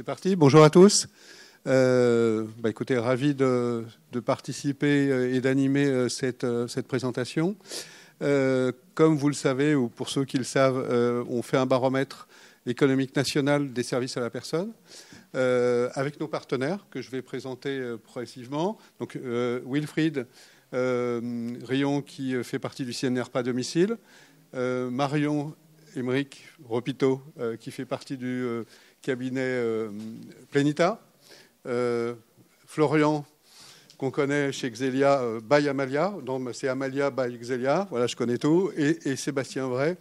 C'est parti, bonjour à tous. Écoutez, ravi de participer et d'animer cette présentation. Comme vous le savez, ou pour ceux qui le savent, on fait un baromètre économique national des services à la personne avec nos partenaires que je vais présenter progressivement. Donc Wilfried Rion qui fait partie du CNRPA domicile, Marion Émeric Ropito qui fait partie du cabinet Plenita, Florian qu'on connaît chez Xelia by Amalia, c'est Amalia by Xelia, voilà, je connais tout, et Sébastien Vray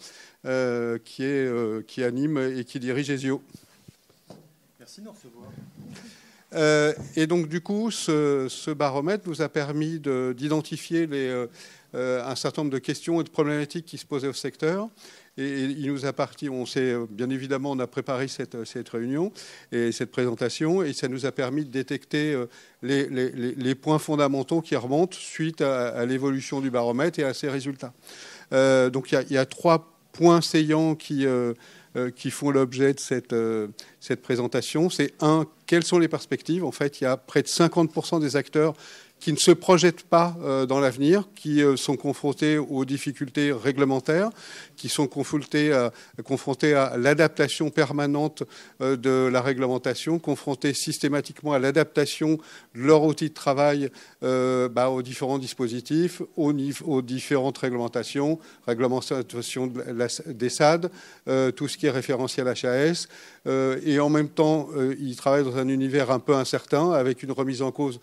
qui anime et qui dirige Ezio. Merci de nous recevoir. Et donc du coup, ce baromètre nous a permis d'identifier un certain nombre de questions et de problématiques qui se posaient au secteur. Et il nous a parti, bien évidemment, on a préparé cette réunion et cette présentation, et ça nous a permis de détecter les points fondamentaux qui remontent suite à l'évolution du baromètre et à ses résultats. Donc il y a 3 points saillants qui font l'objet de cette présentation. C'est quelles sont les perspectives? En fait, il y a près de 50% des acteurs qui ne se projettent pas dans l'avenir, qui sont confrontés aux difficultés réglementaires, qui sont confrontés à l'adaptation permanente de la réglementation, confrontés systématiquement à l'adaptation de leur outil de travail aux différents dispositifs, aux différentes réglementations, réglementation des SAD, tout ce qui est référentiel HAS, et en même temps, ils travaillent dans un univers un peu incertain, avec une remise en cause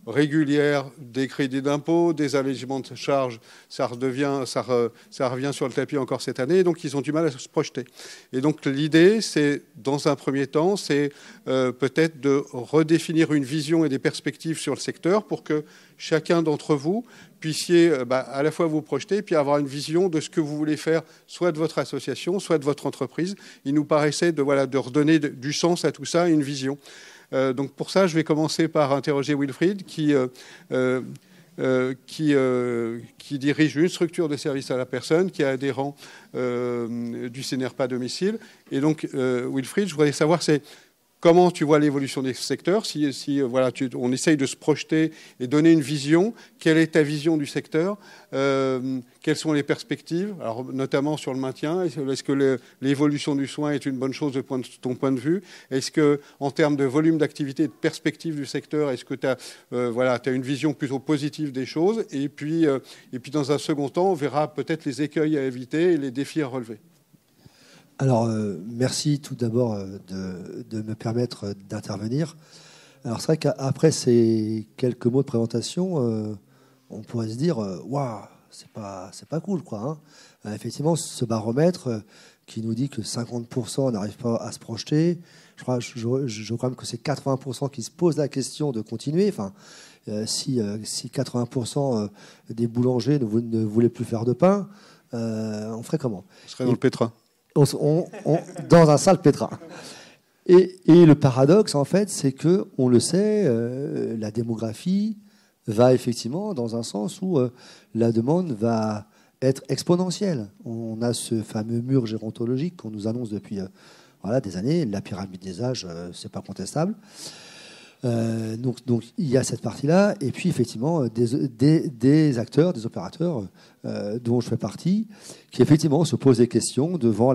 régulière des crédits d'impôt, des allégements de charges, ça revient sur le tapis encore cette année, et donc ils ont du mal à se projeter. Et donc l'idée, c'est, dans un premier temps, c'est peut-être de redéfinir une vision et des perspectives sur le secteur pour que chacun d'entre vous puissiez à la fois vous projeter puis avoir une vision de ce que vous voulez faire, soit de votre association, soit de votre entreprise. Il nous paraissait de redonner du sens à tout ça, une vision. Donc pour ça, je vais commencer par interroger Wilfried qui dirige une structure de service à la personne, qui est adhérent du CNRPA domicile. Et donc, Wilfried, je voudrais savoir, comment tu vois l'évolution des secteurs, on essaye de se projeter et donner une vision. Quelle est ta vision du secteur? Quelles sont les perspectives? Alors, notamment sur le maintien. Est-ce que l'évolution du soin est une bonne chose de ton point de vue? Est-ce que, en termes de volume d'activité et de perspective du secteur, est-ce que tu as une vision plutôt positive des choses? Et puis, dans un second temps, on verra peut-être les écueils à éviter et les défis à relever. Alors, merci tout d'abord de me permettre d'intervenir. Alors, c'est vrai qu'après ces quelques mots de présentation, on pourrait se dire waouh, c'est pas cool, quoi. Hein. Effectivement, ce baromètre qui nous dit que 50% n'arrivent pas à se projeter, je crois même que c'est 80% qui se posent la question de continuer. Enfin, si 80% des boulangers ne voulaient plus faire de pain, on ferait comment? On serait dans le pétrin. Dans un sale pétrin. Et le paradoxe, en fait, c'est que, on le sait, la démographie va effectivement dans un sens où la demande va être exponentielle. On a ce fameux mur gérontologique qu'on nous annonce depuis des années. La pyramide des âges, c'est pas contestable. Donc il y a cette partie-là, et puis effectivement des acteurs, des opérateurs dont je fais partie, qui effectivement se posent des questions devant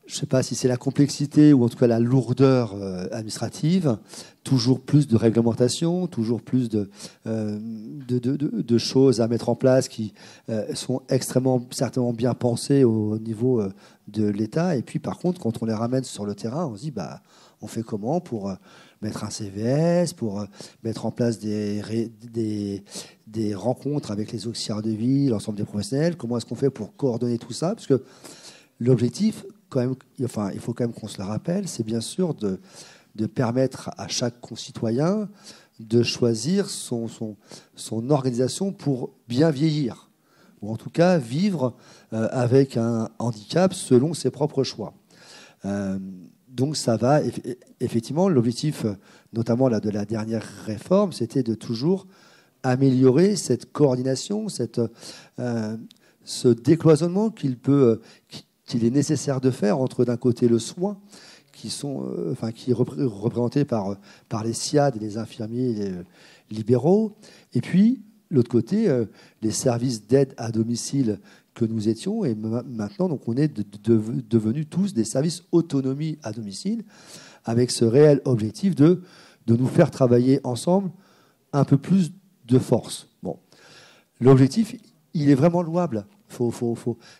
je ne sais pas si c'est la complexité ou en tout cas la lourdeur administrative, toujours plus de réglementation, toujours plus de choses à mettre en place qui sont certainement bien pensées au niveau de l'État. Et puis par contre, quand on les ramène sur le terrain, on se dit on fait comment pour mettre un CVS, pour mettre en place des rencontres avec les auxiliaires de vie, l'ensemble des professionnels? Comment est-ce qu'on fait pour coordonner tout ça? Parce que l'objectif, quand même, il faut quand même qu'on se le rappelle, c'est bien sûr de permettre à chaque concitoyen de choisir son organisation pour bien vieillir, ou en tout cas vivre avec un handicap selon ses propres choix. Donc ça va, effectivement, l'objectif, notamment de la dernière réforme, c'était de toujours améliorer cette coordination, ce décloisonnement qu'il est nécessaire de faire entre, d'un côté, le soin, qui est représenté par les SIAD, les infirmiers, les libéraux. Et puis, l'autre côté, les services d'aide à domicile que nous étions. Et maintenant, donc, on est devenus tous des services autonomie à domicile, avec ce réel objectif de nous faire travailler ensemble un peu plus de force. Bon. L'objectif, il est vraiment louable.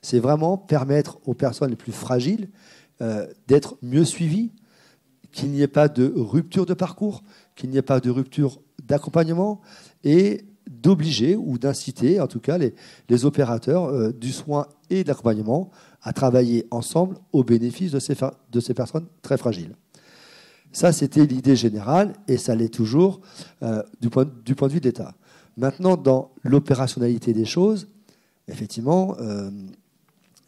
C'est vraiment permettre aux personnes les plus fragiles d'être mieux suivies, qu'il n'y ait pas de rupture de parcours, qu'il n'y ait pas de rupture d'accompagnement, et d'obliger ou d'inciter, en tout cas, les opérateurs du soin et de l'accompagnement à travailler ensemble au bénéfice de ces personnes très fragiles. Ça, c'était l'idée générale, et ça l'est toujours du point de vue de l'État. Maintenant, dans l'opérationnalité des choses, effectivement,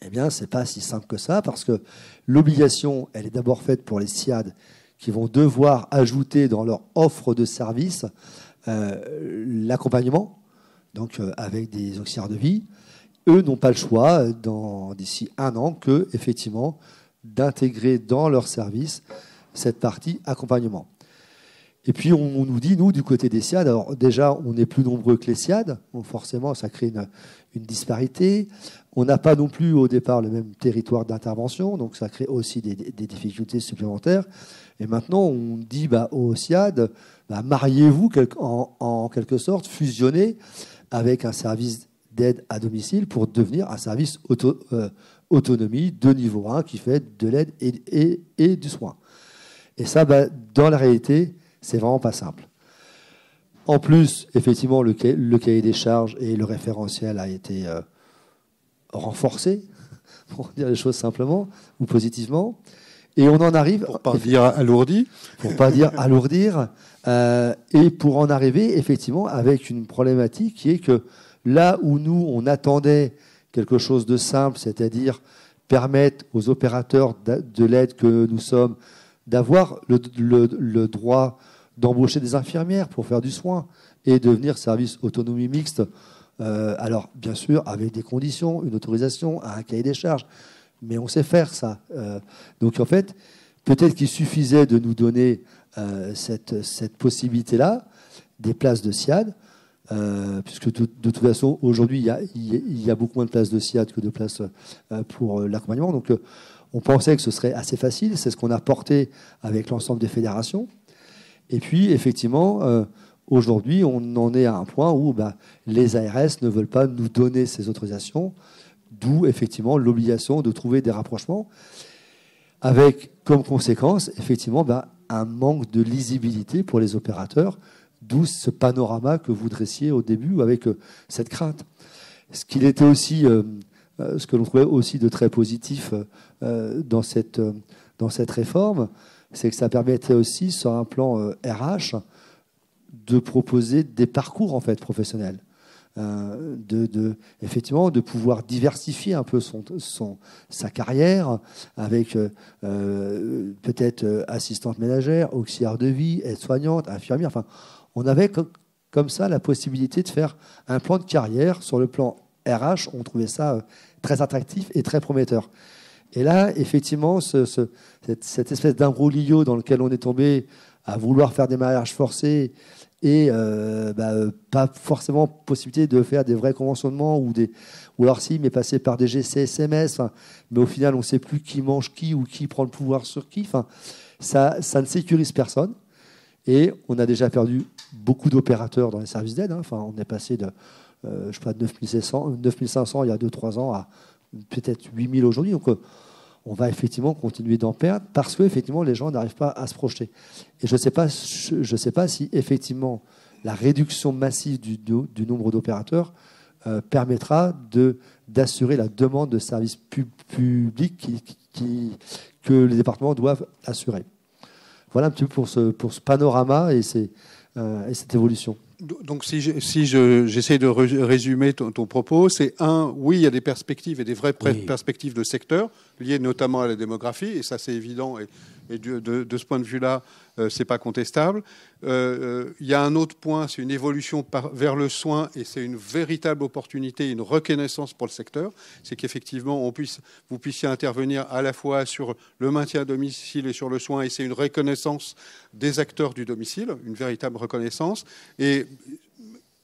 eh bien, c'est pas si simple que ça, parce que l'obligation, elle est d'abord faite pour les SIAD qui vont devoir ajouter dans leur offre de service l'accompagnement, donc avec des auxiliaires de vie. Eux n'ont pas le choix, d'ici 1 an, que, effectivement, d'intégrer dans leur service cette partie accompagnement. Et puis, on nous dit, nous, du côté des SIAD, alors déjà, on est plus nombreux que les SIAD, donc forcément, ça crée une disparité. On n'a pas non plus, au départ, le même territoire d'intervention, donc ça crée aussi des difficultés supplémentaires. Et maintenant, on dit aux SIAD, mariez-vous en quelque sorte, fusionnez avec un service d'aide à domicile pour devenir un service autonomie de niveau 1 qui fait de l'aide et du soin. Et ça, dans la réalité, c'est vraiment pas simple. En plus, effectivement, le cahier des charges et le référentiel a été renforcé, pour dire les choses simplement ou positivement. Et on en arrive... Pour pas dire alourdi. Pour pas dire alourdir. Et pour en arriver, effectivement, avec une problématique qui est que là où nous, on attendait quelque chose de simple, c'est-à-dire permettre aux opérateurs de l'aide que nous sommes d'avoir le droit d'embaucher des infirmières pour faire du soin et devenir service autonomie mixte, alors bien sûr avec des conditions, une autorisation, un cahier des charges, mais on sait faire ça. Donc en fait, peut-être qu'il suffisait de nous donner cette possibilité-là, des places de SIAD, puisque de toute façon, aujourd'hui, il y a beaucoup moins de places de SIAD que de places pour l'accompagnement. Donc on pensait que ce serait assez facile, c'est ce qu'on a porté avec l'ensemble des fédérations. Et puis, effectivement, aujourd'hui, on en est à un point où les ARS ne veulent pas nous donner ces autorisations, d'où, effectivement, l'obligation de trouver des rapprochements, avec comme conséquence, effectivement, un manque de lisibilité pour les opérateurs, d'où ce panorama que vous dressiez au début avec cette crainte. Ce qu'il était aussi... ce que l'on trouvait aussi de très positif dans cette réforme, c'est que ça permettait aussi, sur un plan RH, de proposer des parcours en fait professionnels, effectivement de pouvoir diversifier un peu sa carrière avec peut-être assistante ménagère, auxiliaire de vie, aide-soignante, infirmière. Enfin, on avait comme ça la possibilité de faire un plan de carrière sur le plan RH. On trouvait ça très attractif et très prometteur. Et là, effectivement, cette espèce d'imbroglio dans lequel on est tombé à vouloir faire des mariages forcés et pas forcément possibilité de faire des vrais conventionnements ou alors si, mais passer par des GC-SMS, mais au final, on ne sait plus qui mange qui ou qui prend le pouvoir sur qui. Ça ne sécurise personne. Et on a déjà perdu beaucoup d'opérateurs dans les services d'aide. On est passé de 9500 il y a 2-3 ans à peut-être 8000 aujourd'hui. Donc, on va effectivement continuer d'en perdre parce que effectivement, les gens n'arrivent pas à se projeter. Et je ne sais pas si effectivement la réduction massive du nombre d'opérateurs permettra d'assurer la demande de services publics que les départements doivent assurer. Voilà un petit peu pour ce panorama et cette évolution. Donc, j'essaie de résumer ton propos, c'est oui, il y a des perspectives et des vraies perspectives de secteur liées notamment à la démographie, et ça c'est évident, et de ce point de vue-là, c'est pas contestable. Il y a un autre point, c'est une évolution vers le soin, et c'est une véritable opportunité, une reconnaissance pour le secteur, c'est qu'effectivement vous puissiez intervenir à la fois sur le maintien à domicile et sur le soin, et c'est une reconnaissance des acteurs du domicile, une véritable reconnaissance. Et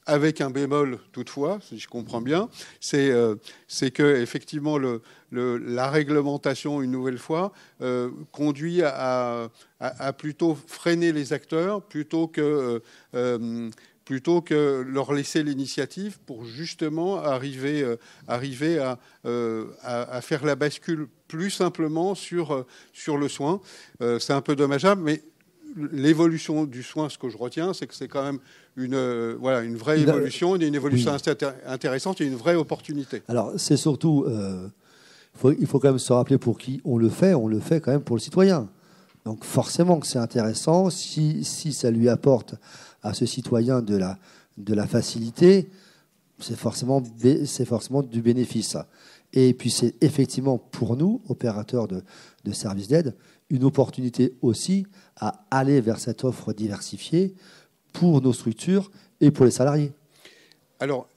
avec un bémol toutefois, si je comprends bien, c'est que effectivement la réglementation, une nouvelle fois, conduit à plutôt freiner les acteurs plutôt que leur laisser l'initiative pour justement arriver à faire la bascule plus simplement sur le soin. C'est un peu dommageable, mais l'évolution du soin, ce que je retiens, c'est que c'est quand même une vraie évolution, une évolution intéressante et une vraie opportunité. Alors, c'est surtout, il faut quand même se rappeler pour qui on le fait quand même pour le citoyen. Donc forcément que c'est intéressant, si ça lui apporte à ce citoyen de la facilité, c'est forcément du bénéfice. Et puis c'est effectivement pour nous, opérateurs de services d'aide, une opportunité aussi à aller vers cette offre diversifiée pour nos structures et pour les salariés. Alors,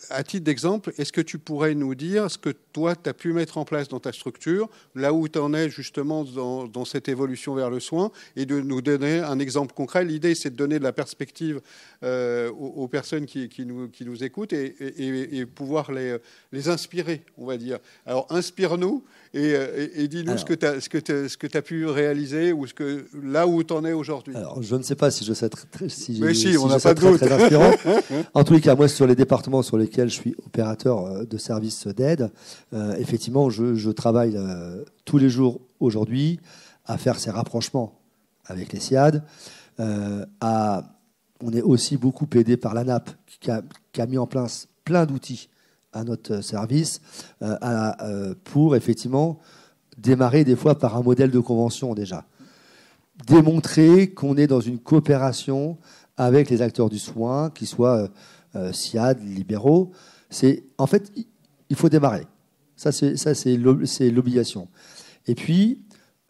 à titre d'exemple, est-ce que tu pourrais nous dire ce que toi, tu as pu mettre en place dans ta structure, là où tu en es justement dans cette évolution vers le soin, et de nous donner un exemple concret. L'idée, c'est de donner de la perspective aux personnes qui nous écoutent et pouvoir les inspirer, on va dire. Alors, inspire-nous et dis-nous ce que tu as pu réaliser ou là où tu en es aujourd'hui. Alors, je ne sais pas si je sais on n'a pas de doute. Très inspirant. En tous les cas, moi, sur les départements sur lesquels je suis opérateur de services d'aide, effectivement, je travaille tous les jours aujourd'hui à faire ces rapprochements avec les SIAD. On est aussi beaucoup aidé par l'ANAP qui a mis en place plein d'outils à notre service pour effectivement démarrer des fois par un modèle de convention déjà. Démontrer qu'on est dans une coopération avec les acteurs du soin, qu'ils soient SIAD, libéraux. En fait, il faut démarrer. Ça, c'est l'obligation. Et puis,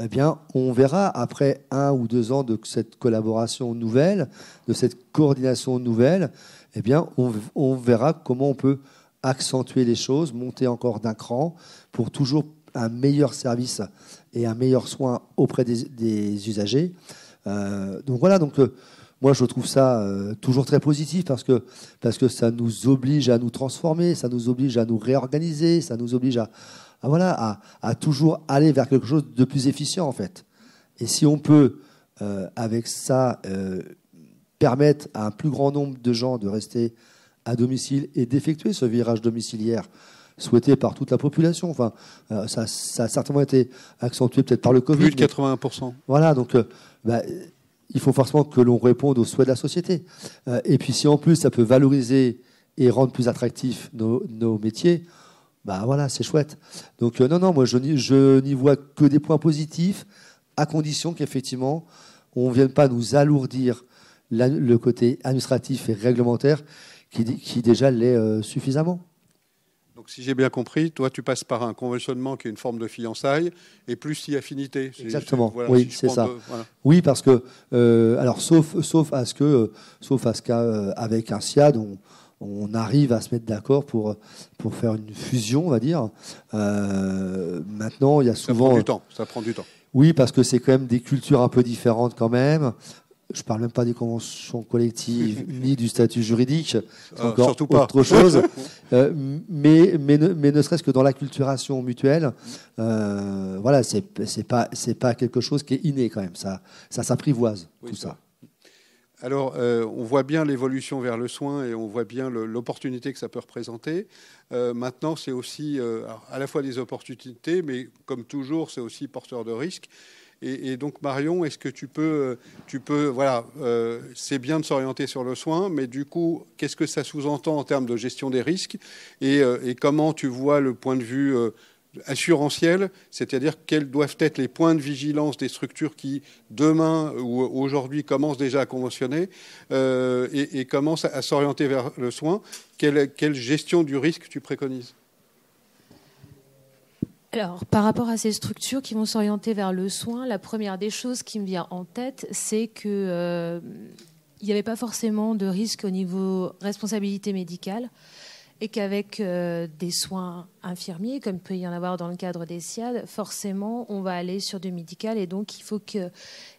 eh bien, on verra après 1 ou 2 ans de cette collaboration nouvelle, de cette coordination nouvelle, eh bien, on verra comment on peut accentuer les choses, monter encore d'un cran pour toujours un meilleur service et un meilleur soin auprès des usagers. Donc voilà, moi je trouve ça toujours très positif parce que ça nous oblige à nous transformer, ça nous oblige à nous réorganiser, ça nous oblige à toujours aller vers quelque chose de plus efficient en fait. Et si on peut avec ça permettre à un plus grand nombre de gens de rester à domicile et d'effectuer ce virage domiciliaire souhaité par toute la population. Enfin, ça a certainement été accentué peut-être par le Covid. Plus de 81%. Voilà, donc il faut forcément que l'on réponde aux souhaits de la société. Et puis si en plus ça peut valoriser et rendre plus attractifs nos métiers, voilà, c'est chouette. Donc non, moi je n'y vois que des points positifs, à condition qu'effectivement on ne vienne pas nous alourdir le côté administratif et réglementaire qui déjà l'est suffisamment. Donc, si j'ai bien compris, toi, tu passes par un conventionnement qui est une forme de fiançailles et plus si affinité. Exactement. Oui, c'est ça. Voilà. Oui, parce que alors sauf à ce qu'avec un SIAD, on arrive à se mettre d'accord pour faire une fusion, on va dire. Maintenant, il y a souvent. Ça prend du temps. Oui, parce que c'est quand même des cultures un peu différentes quand même. Je ne parle même pas des conventions collectives ni du statut juridique, c'est encore surtout pas autre chose. Mais ne serait-ce que dans l'acculturation mutuelle, voilà, c'est pas quelque chose qui est inné quand même. Ça s'apprivoise, tout ça. Alors, on voit bien l'évolution vers le soin et on voit bien l'opportunité que ça peut représenter. Maintenant, c'est aussi à la fois des opportunités, mais comme toujours, c'est aussi porteur de risques. Et donc, Marion, est-ce que tu peux voilà, c'est bien de s'orienter sur le soin, mais du coup, qu'est-ce que ça sous-entend en termes de gestion des risques et comment tu vois le point de vue assurantielle, c'est-à-dire quels doivent être les points de vigilance des structures qui, demain ou aujourd'hui, commencent déjà à conventionner et commencent à s'orienter vers le soin. Quelle gestion du risque tu préconises ? Alors, par rapport à ces structures qui vont s'orienter vers le soin, la première des choses qui me vient en tête, c'est que il n'y avait pas forcément de risque au niveau responsabilité médicale et qu'avec des soins infirmiers, comme il peut y en avoir dans le cadre des SIAD, forcément, on va aller sur du médical et donc il faut qu'il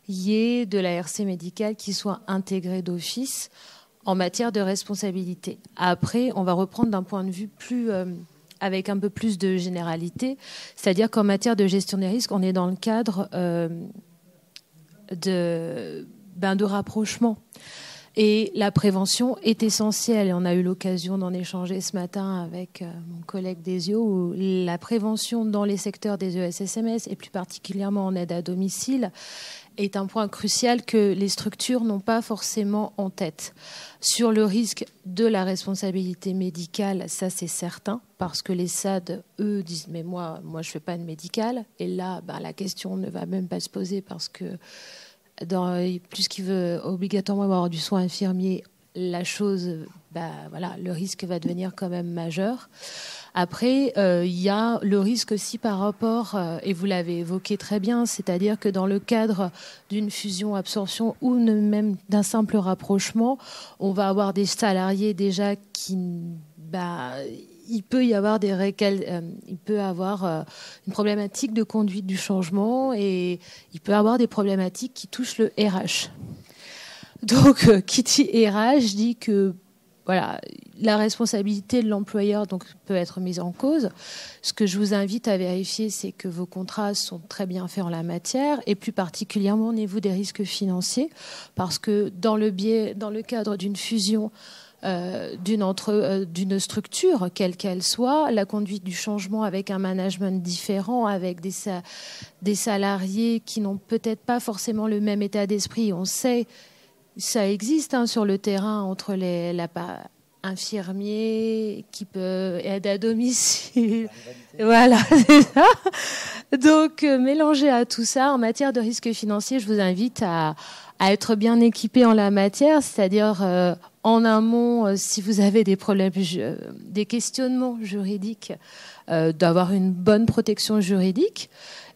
y ait de la RC médicale qui soit intégrée d'office en matière de responsabilité. Après, on va reprendre d'un point de vue plus... avec un peu plus de généralité, c'est-à-dire qu'en matière de gestion des risques, on est dans le cadre de rapprochement. Et la prévention est essentielle. Et on a eu l'occasion d'en échanger ce matin avec mon collègue Desio, où la prévention dans les secteurs des ESSMS, et plus particulièrement en aide à domicile, est un point crucial que les structures n'ont pas forcément en tête. Sur le risque de la responsabilité médicale, ça c'est certain, parce que les SAD, eux, disent « mais moi je ne fais pas de médical ». Et là, la question ne va même pas se poser parce que puisqu'il veut obligatoirement avoir du soin infirmier, la chose, le risque va devenir quand même majeur. Après, il y a le risque aussi par rapport, et vous l'avez évoqué très bien, c'est-à-dire que dans le cadre d'une fusion-absorption ou même d'un simple rapprochement, on va avoir des salariés déjà qui... il peut y avoir une problématique de conduite du changement et il peut y avoir des problématiques qui touchent le RH. Donc, qui dit RH dit que la responsabilité de l'employeur peut être mise en cause. Ce que je vous invite à vérifier, c'est que vos contrats sont très bien faits en la matière et plus particulièrement au niveau des risques financiers, parce que dans le cadre d'une fusion d'une structure, quelle qu'elle soit, la conduite du changement avec un management différent, avec des salariés qui n'ont peut-être pas forcément le même état d'esprit. On sait, ça existe sur le terrain entre infirmiers qui peut aide à domicile. Voilà, c'est ça. Donc, mélangé à tout ça, en matière de risque financier, je vous invite à être bien équipé en la matière, c'est-à-dire en amont, si vous avez des problèmes, des questionnements juridiques, d'avoir une bonne protection juridique.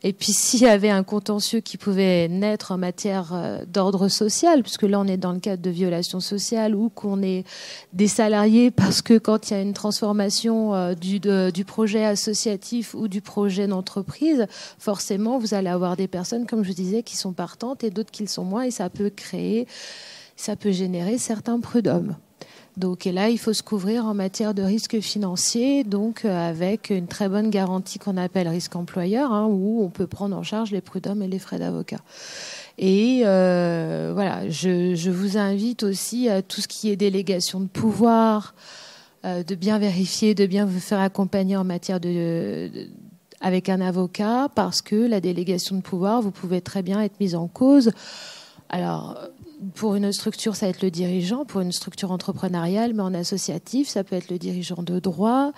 Et puis s'il y avait un contentieux qui pouvait naître en matière d'ordre social, puisque là on est dans le cadre de violation sociale ou qu'on est des salariés, parce que quand il y a une transformation du projet associatif ou du projet d'entreprise, forcément vous allez avoir des personnes, comme je disais, qui sont partantes et d'autres qui le sont moins, et ça peut générer certains prud'hommes. Donc, et là, il faut se couvrir en matière de risque financier, donc avec une très bonne garantie qu'on appelle risque employeur, où on peut prendre en charge les prud'hommes et les frais d'avocat. Et je vous invite aussi à tout ce qui est délégation de pouvoir, de bien vérifier, de bien vous faire accompagner en matière avec un avocat, parce que la délégation de pouvoir, vous pouvez très bien être mise en cause. Alors, pour une structure, ça va être le dirigeant, pour une structure entrepreneuriale, mais en associatif, ça peut être le dirigeant de droit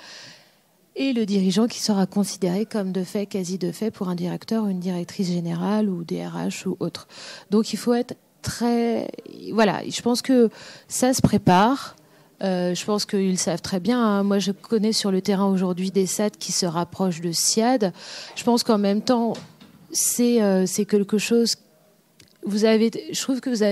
et le dirigeant qui sera considéré comme de fait, quasi de fait, pour un directeur ou une directrice générale ou DRH ou autre. Donc, il faut être très... Voilà, je pense que ça se prépare. Je pense qu'ils savent très bien. Moi, je connais sur le terrain aujourd'hui des SAD qui se rapprochent de SIAD. Je pense qu'en même temps, c'est quelque chose... je trouve que vous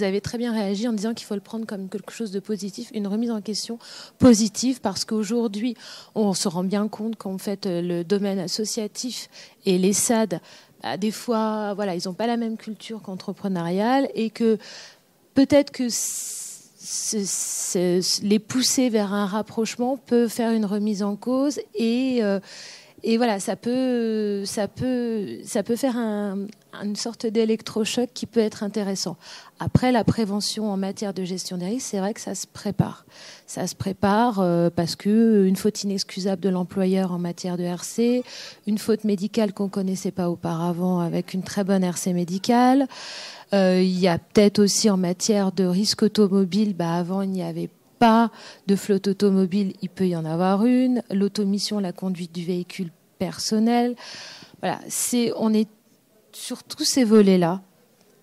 avez très bien réagi en disant qu'il faut le prendre comme quelque chose de positif, une remise en question positive, parce qu'aujourd'hui, on se rend bien compte qu'en fait, le domaine associatif et les SAD, des fois, ils n'ont pas la même culture qu'entrepreneuriale, et que peut-être que les pousser vers un rapprochement peut faire une remise en cause et voilà, ça peut faire une sorte d'électrochoc qui peut être intéressant. Après, la prévention en matière de gestion des risques, c'est vrai que ça se prépare. Ça se prépare parce qu'une faute inexcusable de l'employeur en matière de RC, une faute médicale qu'on ne connaissait pas auparavant avec une très bonne RC médicale. Il y a peut-être aussi en matière de risque automobile, avant il n'y avait pas de flotte automobile, il peut y en avoir une. L'automission, la conduite du véhicule personnel. Voilà, on est sur tous ces volets-là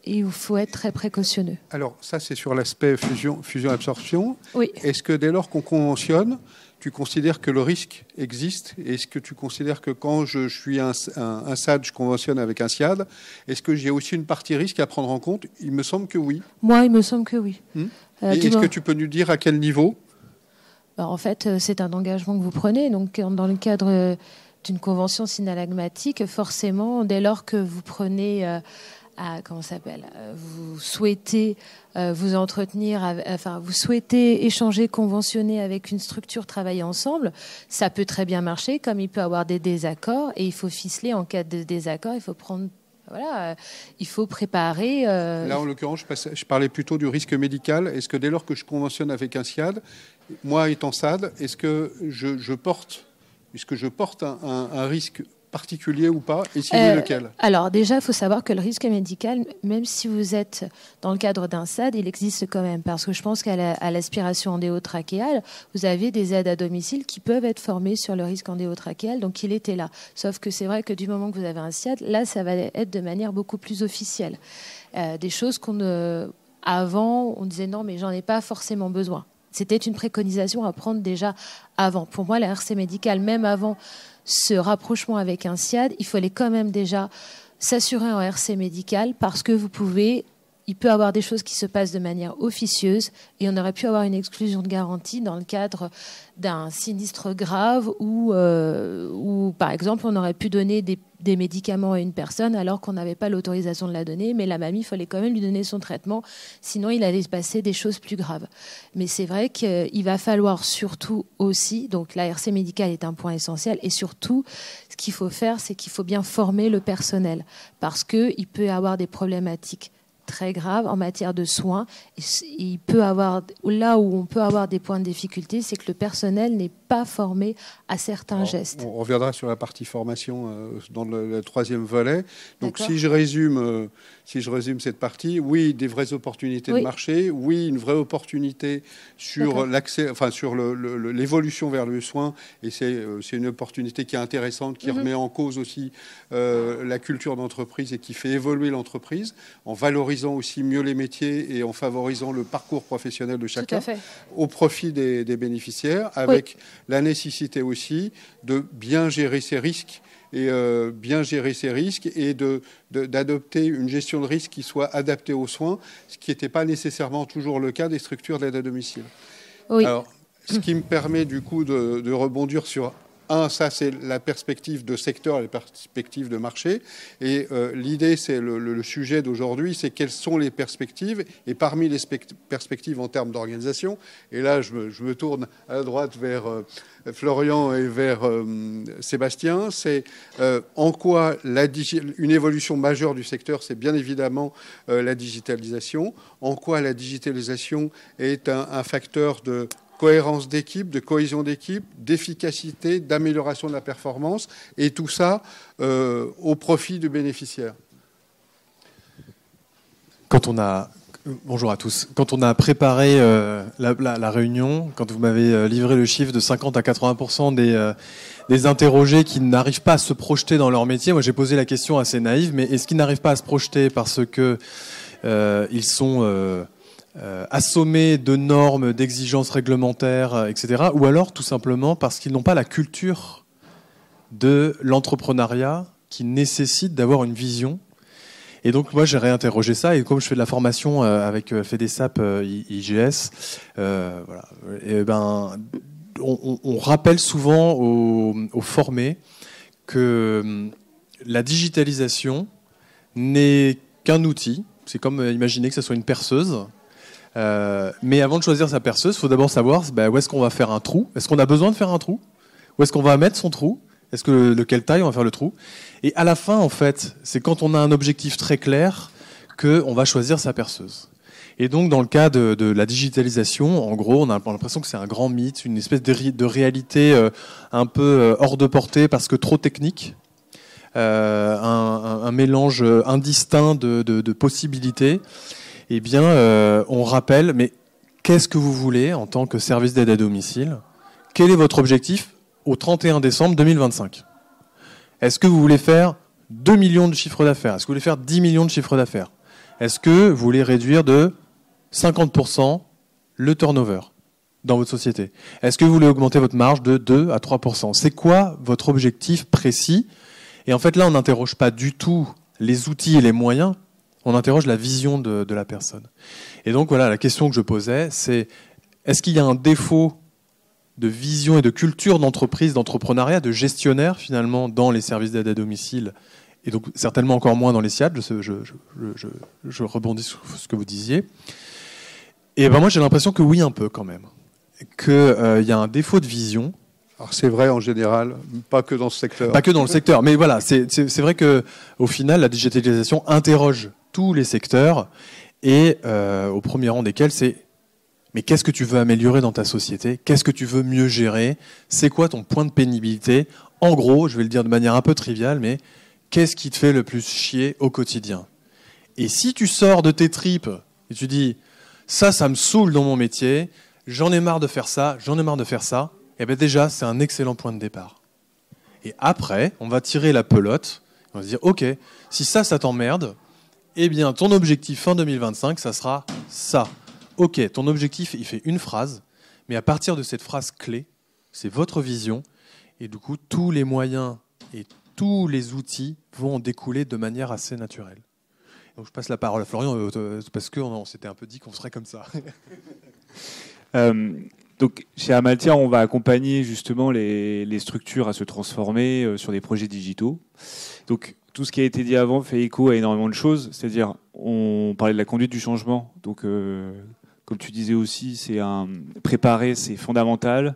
et il faut être très précautionneux. Alors, ça, c'est sur l'aspect fusion-absorption. Oui. Est-ce que dès lors qu'on conventionne, tu considères que le risque existe? Est-ce que tu considères que quand je suis un SAD, je conventionne avec un SIAD, est-ce que j'ai aussi une partie risque à prendre en compte? Il me semble que oui. Moi, il me semble que oui. Est-ce que tu peux nous dire à quel niveau? Alors, en fait, c'est un engagement que vous prenez. Donc, dans le cadre d'une convention synalagmatique, forcément, dès lors que vous prenez... comment ça s'appelle, vous souhaitez vous entretenir, vous souhaitez échanger, conventionner avec une structure, travailler ensemble, ça peut très bien marcher, comme il peut y avoir des désaccords, et il faut ficeler en cas de désaccord, il faut prendre... Voilà, il faut préparer... Là, en l'occurrence, je parlais plutôt du risque médical. Est-ce que dès lors que je conventionne avec un SIAD, moi étant SAD, est-ce que je porte un risque particulier ou pas, et si oui, lequel? Alors déjà, il faut savoir que le risque médical, même si vous êtes dans le cadre d'un SAD, il existe quand même, parce que je pense qu'à l'aspiration endéotrachéale, vous avez des aides à domicile qui peuvent être formées sur le risque endéotrachéal, donc il était là. Sauf que c'est vrai que du moment que vous avez un SIAD, là, ça va être de manière beaucoup plus officielle. Des choses avant, on disait non, mais j'en ai pas forcément besoin. C'était une préconisation à prendre déjà avant. Pour moi, la RC médicale, même avant ce rapprochement avec un SIAD, il fallait quand même déjà s'assurer en RC médical parce que il peut y avoir des choses qui se passent de manière officieuse et on aurait pu avoir une exclusion de garantie dans le cadre d'un sinistre grave où, par exemple, on aurait pu donner des médicaments à une personne alors qu'on n'avait pas l'autorisation de la donner, mais la mamie, il fallait quand même lui donner son traitement, sinon il allait se passer des choses plus graves. Mais c'est vrai qu'il va falloir surtout aussi, donc la RC médicale est un point essentiel, et surtout, ce qu'il faut faire, c'est qu'il faut bien former le personnel, parce qu'il peut y avoir des problématiques très grave en matière de soins. Il peut avoir, là où on peut avoir des points de difficulté, c'est que le personnel n'est pas formé à certains gestes. On reviendra sur la partie formation dans le troisième volet. Donc si je résume cette partie, oui, des vraies opportunités de marché, oui, une vraie opportunité sur l'accès, sur l'évolution vers le soin, et c'est une opportunité qui est intéressante, qui remet en cause aussi la culture d'entreprise et qui fait évoluer l'entreprise en valorisant aussi mieux les métiers et en favorisant le parcours professionnel de chacun au profit des bénéficiaires, avec la nécessité aussi de bien gérer ses risques et d'adopter une gestion de risque qui soit adaptée aux soins, ce qui n'était pas nécessairement toujours le cas des structures d'aide à domicile. Alors, ce qui me permet du coup de rebondir sur ça c'est la perspective de secteur, la perspective de marché. Et l'idée, c'est le sujet d'aujourd'hui, c'est quelles sont les perspectives. Et parmi les perspectives en termes d'organisation, et là je me tourne à droite vers Florian et vers Sébastien, c'est en quoi une évolution majeure du secteur, c'est bien évidemment la digitalisation. En quoi la digitalisation est un facteur de cohérence d'équipe, de cohésion d'équipe, d'efficacité, d'amélioration de la performance, et tout ça au profit du bénéficiaire. Bonjour à tous. Quand on a préparé la réunion, quand vous m'avez livré le chiffre de 50 à 80% des interrogés qui n'arrivent pas à se projeter dans leur métier, moi j'ai posé la question assez naïve, mais est-ce qu'ils n'arrivent pas à se projeter parce que ils sont assommés de normes, d'exigences réglementaires, etc. Ou alors tout simplement parce qu'ils n'ont pas la culture de l'entrepreneuriat qui nécessite d'avoir une vision. Et donc moi j'ai réinterrogé ça, et comme je fais de la formation avec FEDESAP IGS, voilà, et on rappelle souvent aux formés que la digitalisation n'est qu'un outil. C'est comme imaginer que ce soit une perceuse. Mais avant de choisir sa perceuse, il faut d'abord savoir où est-ce qu'on va faire un trou. Est-ce qu'on a besoin de faire un trou? Où est-ce qu'on va mettre son trou? Est-ce que de quelle taille on va faire le trou? Et à la fin, en fait, c'est quand on a un objectif très clair qu'on va choisir sa perceuse. Et donc, dans le cas de la digitalisation, en gros, on a l'impression que c'est un grand mythe, une espèce de réalité un peu hors de portée parce que trop technique. Un mélange indistinct de possibilités. Eh bien, on rappelle, mais qu'est-ce que vous voulez en tant que service d'aide à domicile? Quel est votre objectif au 31 décembre 2025? Est-ce que vous voulez faire 2 millions de chiffre d'affaires? Est-ce que vous voulez faire 10 millions de chiffre d'affaires? Est-ce que vous voulez réduire de 50% le turnover dans votre société? Est-ce que vous voulez augmenter votre marge de 2 à 3%? C'est quoi votre objectif précis? Et en fait, là, on n'interroge pas du tout les outils et les moyens, on interroge la vision de la personne. Et donc, voilà, la question que je posais, c'est est-ce qu'il y a un défaut de vision et de culture d'entreprise, d'entrepreneuriat, de gestionnaire, finalement, dans les services d'aide à domicile, et donc certainement encore moins dans les SIAD, je rebondis sur ce que vous disiez. Et ben moi, j'ai l'impression que oui, un peu quand même. Qu'il y a un défaut de vision. Alors c'est vrai en général, pas que dans ce secteur. Pas que dans le secteur, mais voilà, c'est vrai qu'au final, la digitalisation interroge tous les secteurs, et au premier rang desquels, c'est mais qu'est-ce que tu veux améliorer dans ta société? Qu'est-ce que tu veux mieux gérer? C'est quoi ton point de pénibilité? En gros, je vais le dire de manière un peu triviale, mais qu'est-ce qui te fait le plus chier au quotidien? Et si tu sors de tes tripes et tu dis ça me saoule dans mon métier, j'en ai marre de faire ça, j'en ai marre de faire ça, et bien déjà, c'est un excellent point de départ. Et après, on va tirer la pelote, on va se dire ok, si ça t'emmerde, eh bien ton objectif fin 2025, ça sera ça. Ok, ton objectif, il fait une phrase, mais à partir de cette phrase clé, c'est votre vision, et du coup, tous les moyens et tous les outils vont en découler de manière assez naturelle. Donc je passe la parole à Florian, parce qu'on s'était un peu dit qu'on serait comme ça. Donc chez Amaltia, on va accompagner justement les structures à se transformer sur des projets digitaux. Donc tout ce qui a été dit avant fait écho à énormément de choses, c'est-à-dire on parlait de la conduite du changement, donc comme tu disais aussi, préparer, c'est fondamental.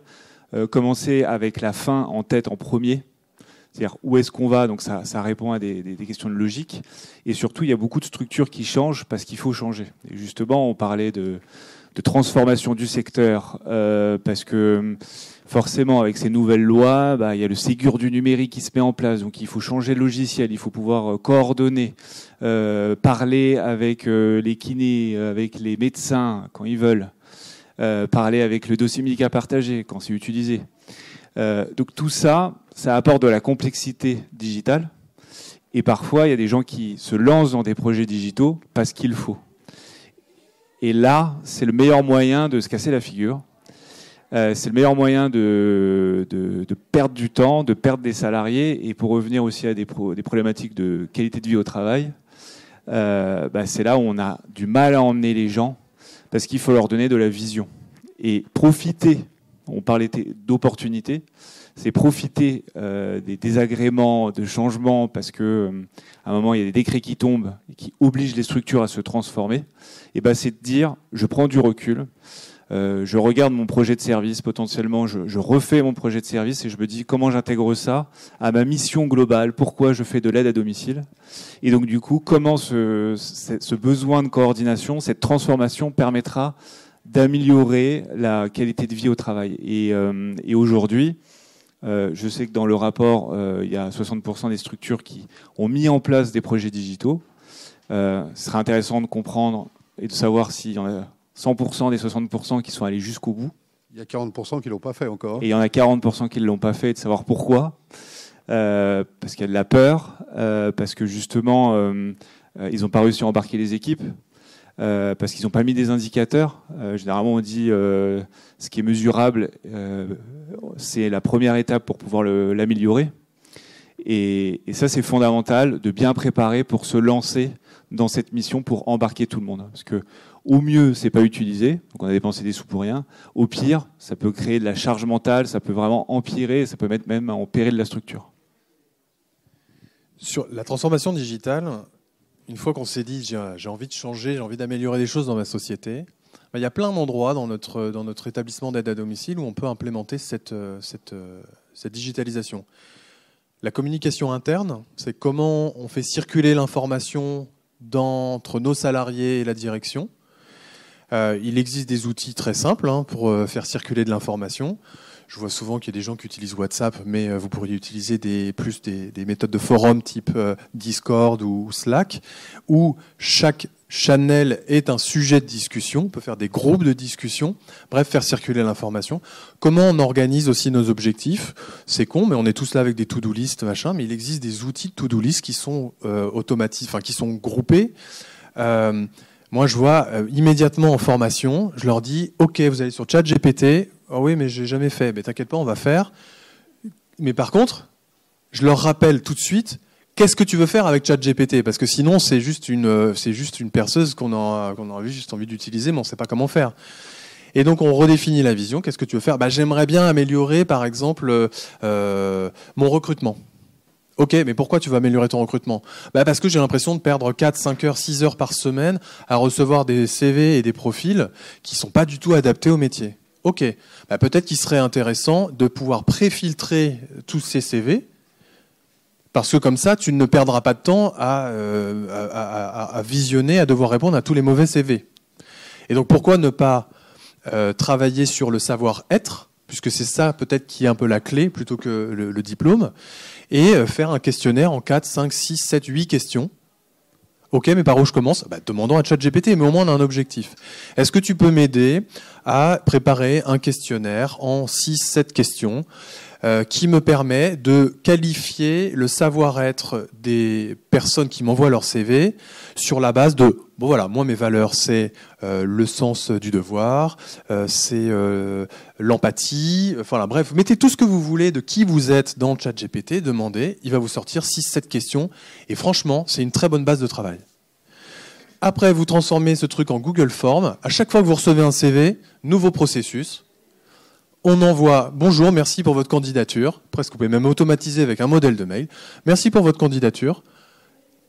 Commencer avec la fin en tête en premier, c'est-à-dire où est-ce qu'on va, donc ça répond à des questions de logique. Et surtout, il y a beaucoup de structures qui changent parce qu'il faut changer. Et justement, on parlait de transformation du secteur, parce que forcément, avec ces nouvelles lois, il y a le Ségur du numérique qui se met en place, donc il faut changer de logiciel, il faut pouvoir coordonner, parler avec les kinés, avec les médecins quand ils veulent, parler avec le dossier médical partagé quand c'est utilisé. Donc tout ça, ça apporte de la complexité digitale, et parfois il y a des gens qui se lancent dans des projets digitaux parce qu'il faut. Et là, c'est le meilleur moyen de se casser la figure. C'est le meilleur moyen de perdre du temps, de perdre des salariés. Et pour revenir aussi à des problématiques de qualité de vie au travail, c'est là où on a du mal à emmener les gens parce qu'il faut leur donner de la vision. Et profiter, on parlait d'opportunités, c'est profiter des désagréments, de changements, parce que à un moment, il y a des décrets qui tombent et qui obligent les structures à se transformer. Et c'est de dire, je prends du recul, je regarde mon projet de service, potentiellement, je refais mon projet de service et je me dis comment j'intègre ça à ma mission globale, pourquoi je fais de l'aide à domicile. Et donc, du coup, comment ce besoin de coordination, cette transformation permettra d'améliorer la qualité de vie au travail. Et aujourd'hui, je sais que dans le rapport, il y a 60% des structures qui ont mis en place des projets digitaux. Ce serait intéressant de comprendre et de savoir s'il y en a 100% des 60% qui sont allés jusqu'au bout. Il y a 40% qui ne l'ont pas fait encore. Et il y en a 40% qui ne l'ont pas fait, et de savoir pourquoi. Parce qu'il y a de la peur, parce que justement, ils n'ont pas réussi à embarquer les équipes. Parce qu'ils n'ont pas mis des indicateurs. Généralement, on dit ce qui est mesurable, c'est la première étape pour pouvoir l'améliorer. Et ça, c'est fondamental de bien préparer pour se lancer dans cette mission pour embarquer tout le monde. Parce que au mieux, c'est pas utilisé, donc on a dépensé des sous pour rien. Au pire, ça peut créer de la charge mentale, ça peut vraiment empirer, ça peut mettre même en péril la structure. Sur la transformation digitale, une fois qu'on s'est dit j'ai envie de changer, j'ai envie d'améliorer des choses dans ma société, il y a plein d'endroits dans notre établissement d'aide à domicile où on peut implémenter cette digitalisation. La communication interne, c'est comment on fait circuler l'information entre nos salariés et la direction. Il existe des outils très simples pour faire circuler de l'information. Je vois souvent qu'il y a des gens qui utilisent WhatsApp, mais vous pourriez utiliser des méthodes de forum type Discord ou Slack, où chaque Chanel est un sujet de discussion, on peut faire des groupes de discussion, bref, faire circuler l'information. Comment on organise aussi nos objectifs? C'est con, mais on est tous là avec des to-do list, machin, mais il existe des outils de to-do list qui sont automatisés, enfin qui sont groupés. Moi, je vois immédiatement en formation, je leur dis, OK, vous allez sur ChatGPT. Oh oui, mais j'ai jamais fait. Mais t'inquiète pas, on va faire. Mais par contre, je leur rappelle tout de suite, qu'est-ce que tu veux faire avec ChatGPT? Parce que sinon, c'est juste une perceuse qu'on a juste envie d'utiliser, mais on ne sait pas comment faire. Et donc, on redéfinit la vision. Qu'est-ce que tu veux faire? J'aimerais bien améliorer, par exemple, mon recrutement. OK, mais pourquoi tu veux améliorer ton recrutement? Parce que j'ai l'impression de perdre 4, 5 heures, 6 heures par semaine à recevoir des CV et des profils qui ne sont pas du tout adaptés au métier. OK, peut-être qu'il serait intéressant de pouvoir préfiltrer tous ces CV, parce que comme ça, tu ne perdras pas de temps à visionner, à devoir répondre à tous les mauvais CV. Et donc, pourquoi ne pas travailler sur le savoir-être, puisque c'est ça peut-être qui est un peu la clé, plutôt que le diplôme, et faire un questionnaire en 4, 5, 6, 7, 8 questions. OK, mais par où je commence? Demandons à ChatGPT, mais au moins on a un objectif. Est-ce que tu peux m'aider à préparer un questionnaire en 6, 7 questions qui me permet de qualifier le savoir-être des personnes qui m'envoient leur CV sur la base de, bon voilà, moi mes valeurs c'est le sens du devoir, c'est l'empathie, enfin bref, mettez tout ce que vous voulez de qui vous êtes dans ChatGPT, demandez, il va vous sortir 6-7 questions et franchement c'est une très bonne base de travail. Après vous transformez ce truc en Google Form, à chaque fois que vous recevez un CV, nouveau processus. On envoie « Bonjour, merci pour votre candidature ». Presque, vous pouvez même automatiser avec un modèle de mail. « Merci pour votre candidature.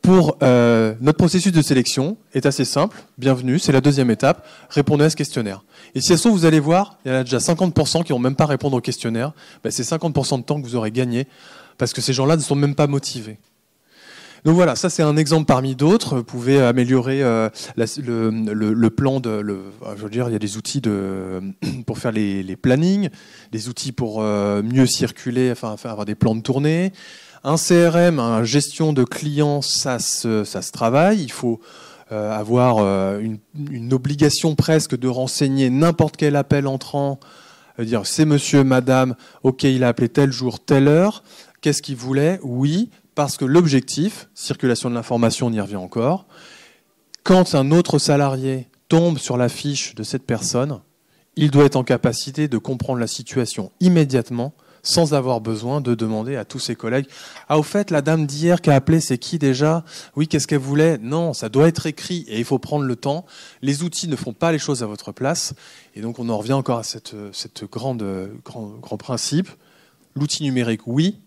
Pour notre processus de sélection est assez simple. Bienvenue, c'est la deuxième étape. Répondez à ce questionnaire. » Et si ça se trouve, vous allez voir, il y en a déjà 50% qui n'ont même pas répondu au questionnaire. C'est 50% de temps que vous aurez gagné parce que ces gens-là ne sont même pas motivés. Donc voilà, ça c'est un exemple parmi d'autres. Vous pouvez améliorer le plan je veux dire, il y a des outils pour faire les plannings, des outils pour mieux circuler, enfin avoir des plans de tournée. Un CRM, une gestion de clients, ça se travaille. Il faut avoir une obligation presque de renseigner n'importe quel appel entrant. Dire c'est monsieur, madame, OK, il a appelé tel jour, telle heure. Qu'est-ce qu'il voulait? Oui. Parce que l'objectif, circulation de l'information, on y revient encore, quand un autre salarié tombe sur la fiche de cette personne, il doit être en capacité de comprendre la situation immédiatement, sans avoir besoin de demander à tous ses collègues « Ah, au fait, la dame d'hier qui a appelé, c'est qui déjà? Oui, qu'est-ce qu'elle voulait ?» Non, ça doit être écrit et il faut prendre le temps. Les outils ne font pas les choses à votre place. Et donc, on en revient encore à cette grand principe. L'outil numérique, oui.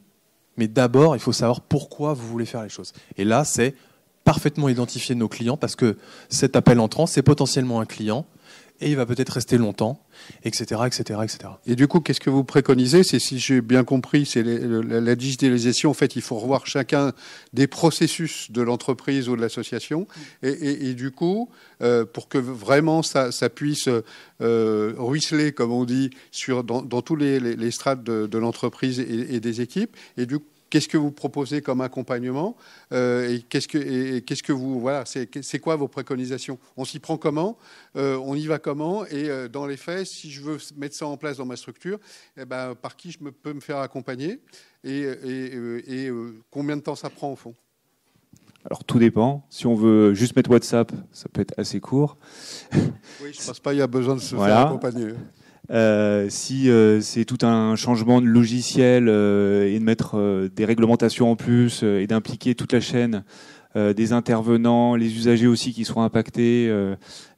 Mais d'abord, il faut savoir pourquoi vous voulez faire les choses. Et là, c'est parfaitement identifier nos clients parce que cet appel entrant, c'est potentiellement un client et il va peut-être rester longtemps, etc., etc., etc. Et du coup, qu'est-ce que vous préconisez? C'est, si j'ai bien compris, c'est la digitalisation. En fait, il faut revoir chacun des processus de l'entreprise ou de l'association. Et du coup, pour que vraiment ça puisse ruisseler, comme on dit, dans tous les strates de l'entreprise et des équipes. Et du coup, qu'est-ce que vous proposez comme accompagnement et qu'est-ce que vous voilà, c'est quoi vos préconisations? On s'y prend comment? On y va comment? Et dans les faits, si je veux mettre ça en place dans ma structure, par qui je peux me faire accompagner et combien de temps ça prend au fond? Alors tout dépend. Si on veut juste mettre WhatsApp, ça peut être assez court. Oui, je ne pense pas qu'il y a besoin de se faire accompagner. Si c'est tout un changement de logiciel et de mettre des réglementations en plus et d'impliquer toute la chaîne des intervenants, les usagers aussi qui seront impactés,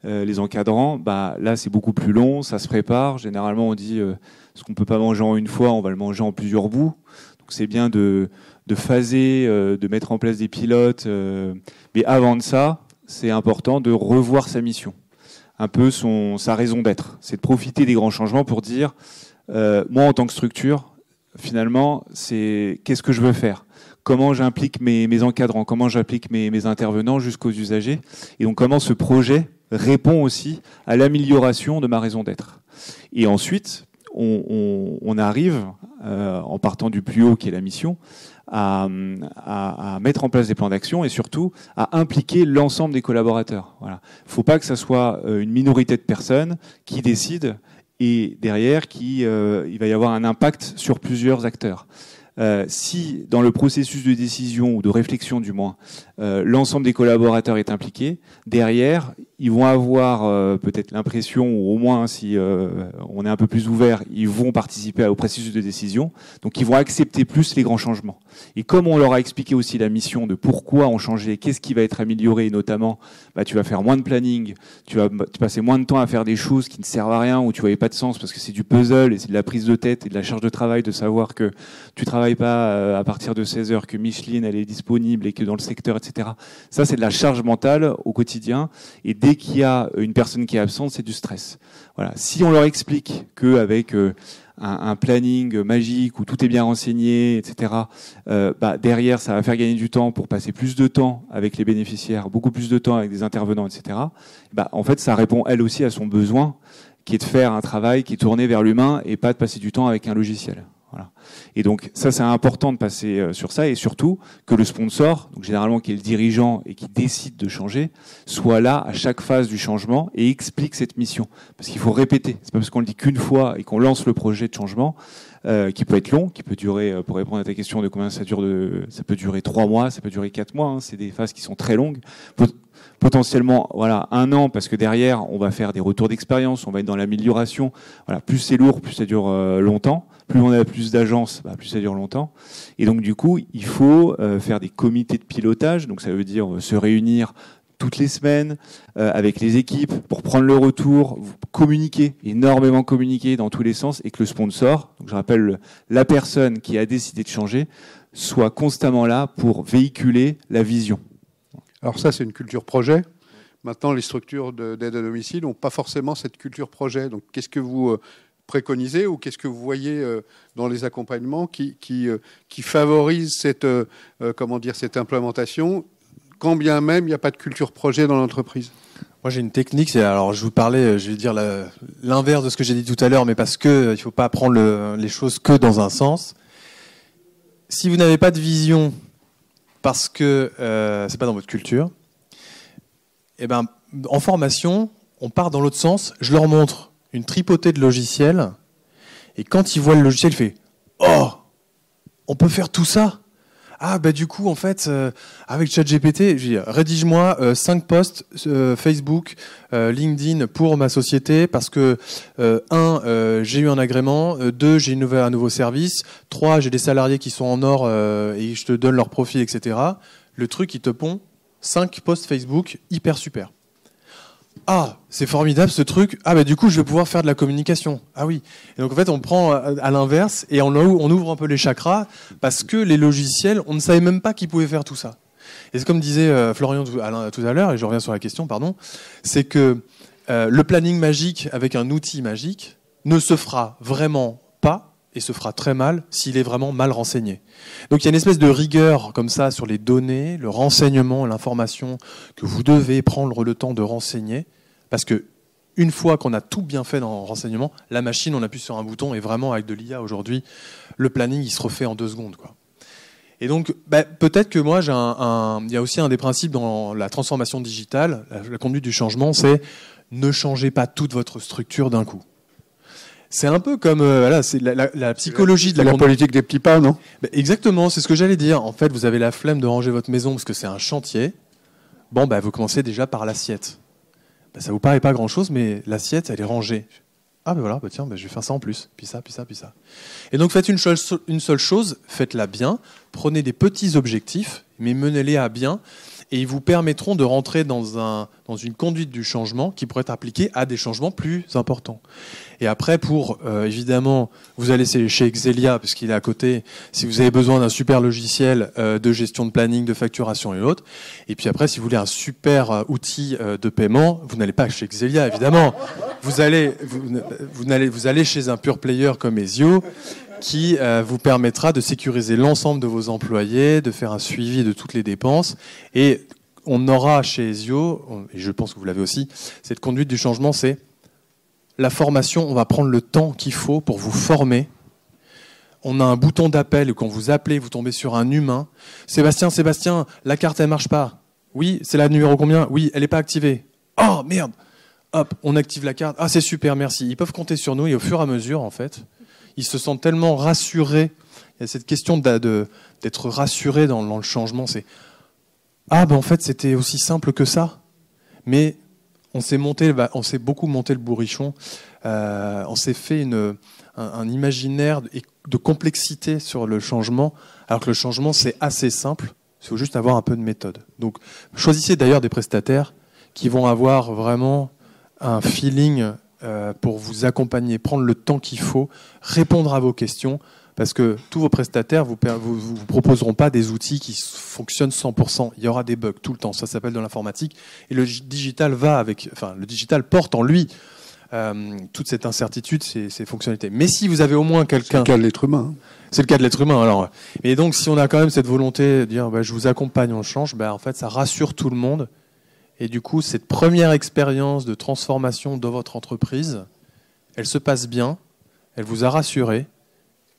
les encadrants, là c'est beaucoup plus long, ça se prépare. Généralement on dit ce qu'on ne peut pas manger en une fois, on va le manger en plusieurs bouts. Donc c'est bien de phaser, de mettre en place des pilotes. Mais avant de ça, c'est important de revoir sa mission. Un peu sa raison d'être. C'est de profiter des grands changements pour dire, moi en tant que structure, finalement, c'est qu'est-ce que je veux faire? Comment j'implique mes encadrants? Comment j'implique mes intervenants jusqu'aux usagers? Et donc comment ce projet répond aussi à l'amélioration de ma raison d'être? Et ensuite, on arrive, en partant du plus haut qui est la mission, à mettre en place des plans d'action et surtout à impliquer l'ensemble des collaborateurs. Voilà. Il ne faut pas que ça soit une minorité de personnes qui décident et derrière il va y avoir un impact sur plusieurs acteurs. Si dans le processus de décision ou de réflexion du moins, l'ensemble des collaborateurs est impliqué, derrière, ils vont avoir peut-être l'impression, ou au moins si on est un peu plus ouvert, ils vont participer au processus de décision, donc ils vont accepter plus les grands changements. Et comme on leur a expliqué aussi la mission de pourquoi on changeait, qu'est-ce qui va être amélioré, et notamment, tu vas faire moins de planning, tu vas passer moins de temps à faire des choses qui ne servent à rien, ou tu voyais pas de sens, parce que c'est du puzzle, et c'est de la prise de tête, et de la charge de travail, de savoir que tu travailles pas à partir de 16 heures, que Micheline, elle est disponible, et que dans le secteur, etc. Ça, c'est de la charge mentale au quotidien, et dès qu'il y a une personne qui est absente, c'est du stress. Voilà. Si on leur explique qu'avec un planning magique où tout est bien renseigné, etc., derrière, ça va faire gagner du temps pour passer plus de temps avec les bénéficiaires, beaucoup plus de temps avec des intervenants, etc., en fait, ça répond elle aussi à son besoin, qui est de faire un travail qui est tourné vers l'humain et pas de passer du temps avec un logiciel. Voilà. Et donc ça, c'est important de passer sur ça, et surtout que le sponsor, donc généralement qui est le dirigeant et qui décide de changer, soit là à chaque phase du changement et explique cette mission. Parce qu'il faut répéter. C'est pas parce qu'on le dit qu'une fois et qu'on lance le projet de changement, qui peut être long, qui peut durer, pour répondre à ta question de combien ça dure, ça peut durer 3 mois, ça peut durer 4 mois, hein, c'est des phases qui sont très longues. Potentiellement, voilà, 1 an, parce que derrière, on va faire des retours d'expérience, on va être dans l'amélioration. Voilà, plus c'est lourd, plus ça dure longtemps. Plus on a plus d'agences, plus ça dure longtemps. Et donc, du coup, il faut faire des comités de pilotage. Donc, ça veut dire se réunir toutes les semaines avec les équipes pour prendre le retour, communiquer, énormément communiquer dans tous les sens, et que le sponsor, donc je rappelle la personne qui a décidé de changer, soit constamment là pour véhiculer la vision. Alors ça, c'est une culture projet. Maintenant, les structures d'aide à domicile n'ont pas forcément cette culture projet. Donc, qu'est-ce que vous préconisez ou qu'est-ce que vous voyez dans les accompagnements qui favorisent cette implémentation, quand bien même il n'y a pas de culture projet dans l'entreprise? Moi, j'ai une technique. Alors, je vous parlais, je vais dire l'inverse de ce que j'ai dit tout à l'heure, mais parce que il faut pas prendre les choses que dans un sens. Si vous n'avez pas de vision, parce que c'est pas dans votre culture, en formation, on part dans l'autre sens. Je leur montre une tripotée de logiciels, et quand ils voient le logiciel, il fait « Oh, on peut faire tout ça !» Ah, du coup, en fait, avec ChatGPT, je dis, rédige-moi 5 posts Facebook, LinkedIn pour ma société, parce que 1, j'ai eu un agrément, 2, j'ai un nouveau service, 3, j'ai des salariés qui sont en or et je te donne leur profil, etc. Le truc, il te pond 5 posts Facebook hyper super. Ah, c'est formidable ce truc. Ah, du coup, je vais pouvoir faire de la communication. Ah oui. Et donc, en fait, on prend à l'inverse et on ouvre un peu les chakras, parce que les logiciels, on ne savait même pas qu'ils pouvaient faire tout ça. Et c'est comme disait Florian tout à l'heure, et je reviens sur la question, pardon, c'est que le planning magique avec un outil magique ne se fera vraiment pas, et se fera très mal s'il est vraiment mal renseigné. Donc il y a une espèce de rigueur comme ça sur les données, le renseignement, l'information que vous devez prendre le temps de renseigner, parce que une fois qu'on a tout bien fait dans le renseignement, la machine, on appuie sur un bouton, et vraiment avec de l'IA aujourd'hui, le planning il se refait en 2 secondes, quoi. Et donc peut-être que moi il y a aussi un des principes dans la transformation digitale, la conduite du changement, c'est ne changez pas toute votre structure d'un coup. C'est un peu comme c'est la psychologie de la politique des petits pas, non? Exactement, c'est ce que j'allais dire. En fait, vous avez la flemme de ranger votre maison parce que c'est un chantier. Vous commencez déjà par l'assiette. Ça vous paraît pas grand-chose, mais l'assiette, elle est rangée. Ah tiens, je vais faire ça en plus. Puis ça, puis ça, puis ça. Et donc faites une seule chose, faites-la bien. Prenez des petits objectifs, mais menez-les à bien. Et ils vous permettront de rentrer dans une conduite du changement qui pourrait être appliquée à des changements plus importants. Et après, évidemment, vous allez chez Exelia, puisqu'il est à côté, si vous avez besoin d'un super logiciel de gestion de planning, de facturation et autres. Et puis après, si vous voulez un super outil de paiement, vous n'allez pas chez Exelia, évidemment. Vous allez chez un pure player comme Ezio, qui vous permettra de sécuriser l'ensemble de vos employés, de faire un suivi de toutes les dépenses. Et on aura chez Ezio, et je pense que vous l'avez aussi, cette conduite du changement, c'est la formation. On va prendre le temps qu'il faut pour vous former. on a un bouton d'appel et quand vous appelez, vous tombez sur un humain. Sébastien, la carte, elle marche pas. Oui, c'est la numéro combien? Oui, elle n'est pas activée. Oh, merde! Hop, on active la carte. Ah, c'est super, merci. Ils peuvent compter sur nous et au fur et à mesure, en fait, ils se sentent tellement rassurés. Il y a cette question d'être rassuré dans le changement. C'est ah, ben en fait, c'était aussi simple que ça. Mais on s'est beaucoup monté le bourrichon. On s'est fait un imaginaire de complexité sur le changement, alors que le changement, c'est assez simple. Il faut juste avoir un peu de méthode. Donc, choisissez d'ailleurs des prestataires qui vont avoir vraiment un feeling pour vous accompagner, prendre le temps qu'il faut, répondre à vos questions, parce que tous vos prestataires vous proposeront pas des outils qui fonctionnent 100%. Il y aura des bugs tout le temps. Ça s'appelle de l'informatique. Et le digital le digital porte en lui toute cette incertitude, ces fonctionnalités. Mais si vous avez au moins quelqu'un... C'est le cas de l'être humain. C'est le cas de l'être humain. Alors. Et donc, si on a quand même cette volonté de dire je vous accompagne, on change, en fait, ça rassure tout le monde. Et du coup, cette première expérience de transformation de votre entreprise, elle se passe bien, elle vous a rassuré,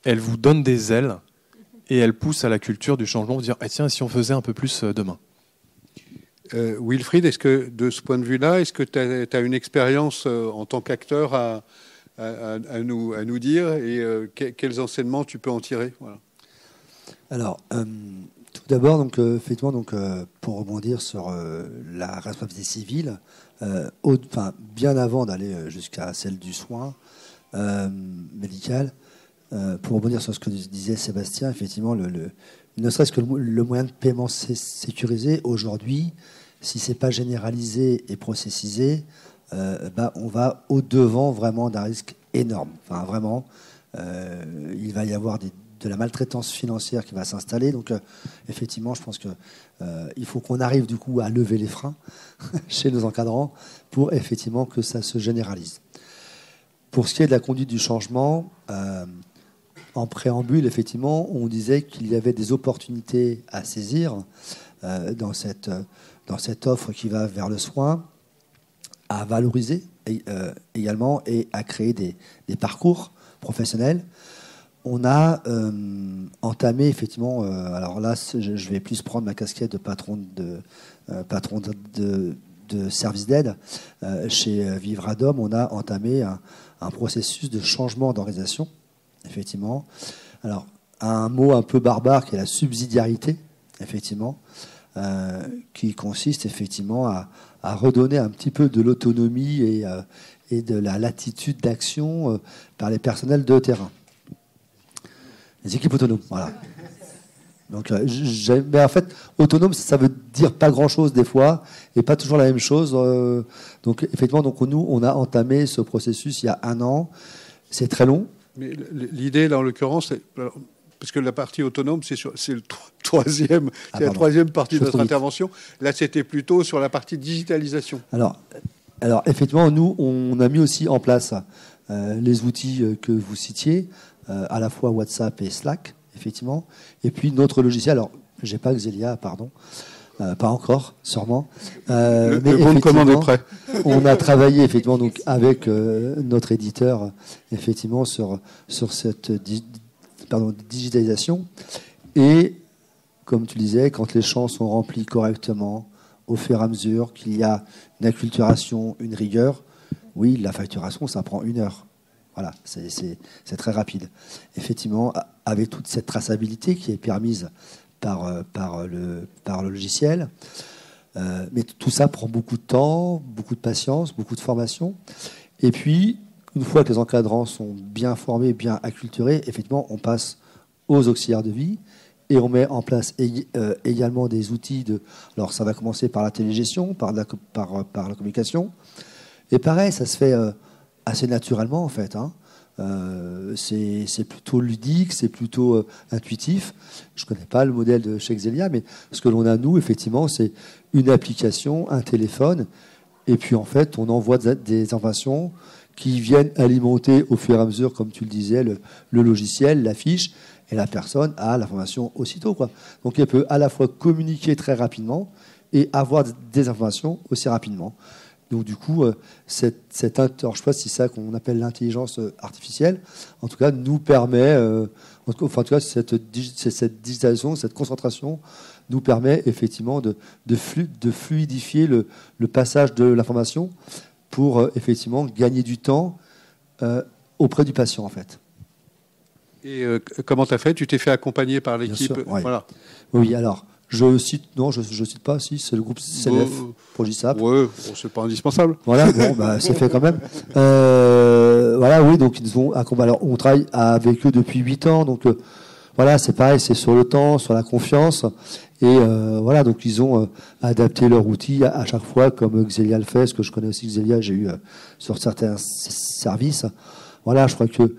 elle vous donne des ailes et elle pousse à la culture du changement. Vous dire tiens, si on faisait un peu plus demain. Wilfried, est-ce que de ce point de vue-là, est-ce que tu as une expérience en tant qu'acteur à nous dire et quels enseignements tu peux en tirer? Voilà. Alors, tout d'abord, donc, effectivement, pour rebondir sur la responsabilité civile, bien avant d'aller jusqu'à celle du soin médical, pour rebondir sur ce que disait Sébastien, effectivement, ne serait-ce que le moyen de paiement sécurisé, aujourd'hui, si ce n'est pas généralisé et processisé, on va au-devant vraiment d'un risque énorme. Enfin, vraiment, il va y avoir de la maltraitance financière qui va s'installer. Donc, effectivement, je pense qu'il faut qu'on arrive du coup à lever les freins chez nos encadrants pour effectivement que ça se généralise. Pour ce qui est de la conduite du changement, en préambule, effectivement, on disait qu'il y avait des opportunités à saisir dans cette offre qui va vers le soin, à valoriser également et à créer des parcours professionnels. On a entamé effectivement, alors là je vais plus prendre ma casquette de patron de service d'aide chez Vivradom. On a entamé un processus de changement d'organisation, effectivement. Alors un mot un peu barbare qui est la subsidiarité, effectivement, qui consiste effectivement à redonner un petit peu de l'autonomie et de la latitude d'action par les personnels de terrain. Les équipes autonomes, voilà. Donc, en fait, autonome, ça veut dire pas grand-chose des fois, et pas toujours la même chose. Donc, effectivement, nous, on a entamé ce processus il y a 1 an. C'est très long. Mais l'idée, là, en l'occurrence, c'est... Parce que la partie autonome, c'est la troisième partie de notre intervention. Là, c'était plutôt sur la partie digitalisation. Alors, effectivement, nous, on a mis aussi en place les outils que vous citiez, à la fois WhatsApp et Slack, effectivement. Et puis notre logiciel, alors, j'ai pas Xelia, pardon, pas encore, sûrement. Le bon de commande est prêt. On a travaillé effectivement donc avec notre éditeur, effectivement, sur cette digitalisation. Et comme tu disais, quand les champs sont remplis correctement, au fur et à mesure qu'il y a une acculturation, une rigueur, oui, la facturation, ça prend 1 heure. Voilà, c'est très rapide. Effectivement, avec toute cette traçabilité qui est permise par le logiciel, mais tout ça prend beaucoup de temps, beaucoup de patience, beaucoup de formation. Et puis, une fois que les encadrants sont bien formés, bien acculturés, effectivement, on passe aux auxiliaires de vie et on met en place également des outils Alors, ça va commencer par la télégestion, par la communication. Et pareil, ça se fait assez naturellement, en fait. C'est plutôt ludique, c'est plutôt intuitif. Je ne connais pas le modèle de chez Xelia, mais ce que l'on a, nous, effectivement, c'est une application, un téléphone, et puis, en fait, on envoie des informations qui viennent alimenter au fur et à mesure, comme tu le disais, le logiciel, la fiche, et la personne a l'information aussitôt, quoi. Donc, elle peut à la fois communiquer très rapidement et avoir des informations aussi rapidement. Donc, du coup, alors, je ne sais pas si c'est ça qu'on appelle l'intelligence artificielle, en tout cas, nous permet, en Enfin, en tout cas, cette digitalisation, cette concentration nous permet effectivement de fluidifier le passage de l'information pour effectivement gagner du temps auprès du patient, en fait. Et comment tu as fait? Tu t'es fait accompagner par l'équipe? Ouais. Voilà. Oui, alors, je cite pas, si, c'est le groupe CLF pour GISAP. Oui, c'est pas indispensable. Voilà, bon, c'est fait quand même. Voilà, oui, donc ils ont accompagné. Alors, on travaille avec eux depuis 8 ans, donc voilà, c'est pareil, c'est sur le temps, sur la confiance. Et voilà, donc ils ont adapté leur outil à chaque fois, comme Xelia le fait, parce que je connais aussi Xelia, j'ai eu sur certains services. Voilà, je crois que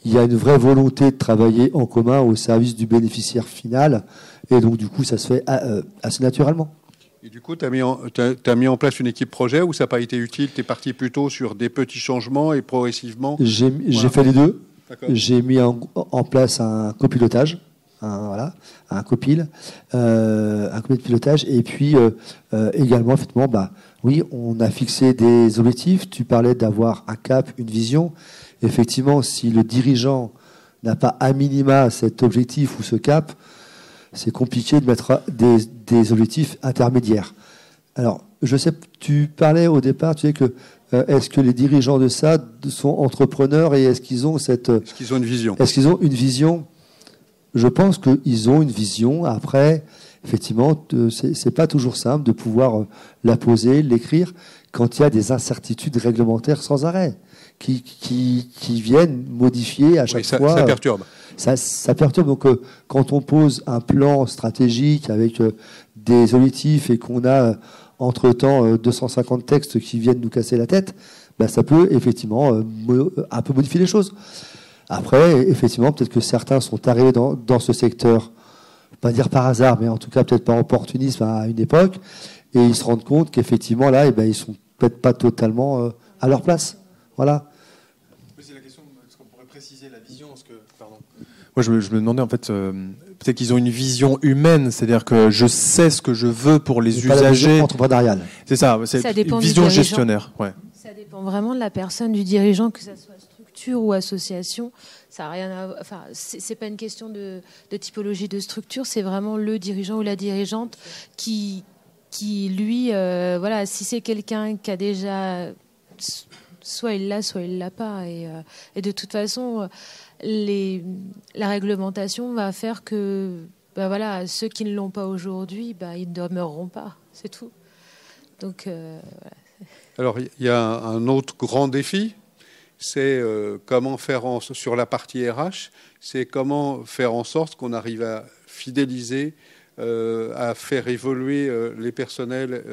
il y a une vraie volonté de travailler en commun au service du bénéficiaire final. Et donc, du coup, ça se fait assez naturellement. Et du coup, tu as mis en place une équipe projet où ça n'a pas été utile? Tu es parti plutôt sur des petits changements et progressivement? J'ai fait les deux. J'ai mis en place un copilotage, un copil, un comité de pilotage. Et puis, également, effectivement, oui, on a fixé des objectifs. Tu parlais d'avoir un cap, une vision. Effectivement, si le dirigeant n'a pas à minima cet objectif ou ce cap, c'est compliqué de mettre des objectifs intermédiaires. Alors, je sais, tu parlais au départ, tu sais que est-ce que les dirigeants de ça sont entrepreneurs et est-ce qu'ils ont Est-ce qu'ils ont une vision? Est-ce qu'ils ont une vision? Je pense qu'ils ont une vision. Après, effectivement, c'est pas toujours simple de pouvoir la poser, l'écrire, quand il y a des incertitudes réglementaires sans arrêt qui viennent modifier à chaque fois. Ça perturbe. Ça perturbe. Donc, quand on pose un plan stratégique avec des objectifs et qu'on a entre-temps 250 textes qui viennent nous casser la tête, ça peut effectivement un peu modifier les choses. Après, effectivement, peut-être que certains sont arrivés dans ce secteur, pas dire par hasard, mais en tout cas peut-être par opportunisme à une époque, et ils se rendent compte qu'effectivement là, ils sont peut-être pas totalement à leur place. Voilà. C'est la question, est-ce qu'on pourrait préciser la vision? Pardon. Moi, je me demandais, en fait, peut-être qu'ils ont une vision humaine, c'est-à-dire que je sais ce que je veux pour les usagers. Pas la vision entrepreneuriale. C'est ça, c'est une vision gestionnaire. Ouais. Ça dépend vraiment de la personne, du dirigeant, que ça soit structure ou association. Ça a rien à... Enfin, c'est pas une question de typologie de structure, c'est vraiment le dirigeant ou la dirigeante qui lui, voilà, si c'est quelqu'un qui a déjà... Soit il l'a, soit il l'a pas. Et de toute façon, la réglementation va faire que voilà, ceux qui ne l'ont pas aujourd'hui, ils ne demeureront pas. C'est tout. Donc, voilà. Alors, il y a un autre grand défi, c'est comment faire sur la partie RH, c'est comment faire en sorte qu'on arrive à fidéliser, à faire évoluer les personnels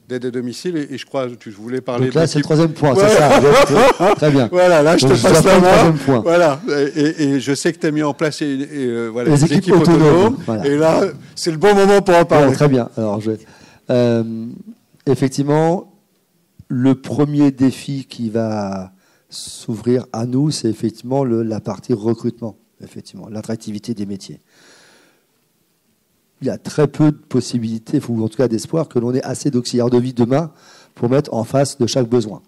d'aide à domicile. Et je crois que tu voulais parler... Donc là, c'est le troisième point, c'est ça. Très bien. Voilà, là, je te passe la main. Voilà. Et je sais que tu as mis en place voilà, les équipes autonomes. Voilà. Et là, c'est le bon moment pour en parler. Bon, très bien. Alors, effectivement, le premier défi qui va s'ouvrir à nous, c'est effectivement la partie recrutement, effectivement, l'attractivité des métiers. Il y a très peu de possibilités, ou en tout cas d'espoir, que l'on ait assez d'auxiliaires de vie demain pour mettre en face de chaque besoin.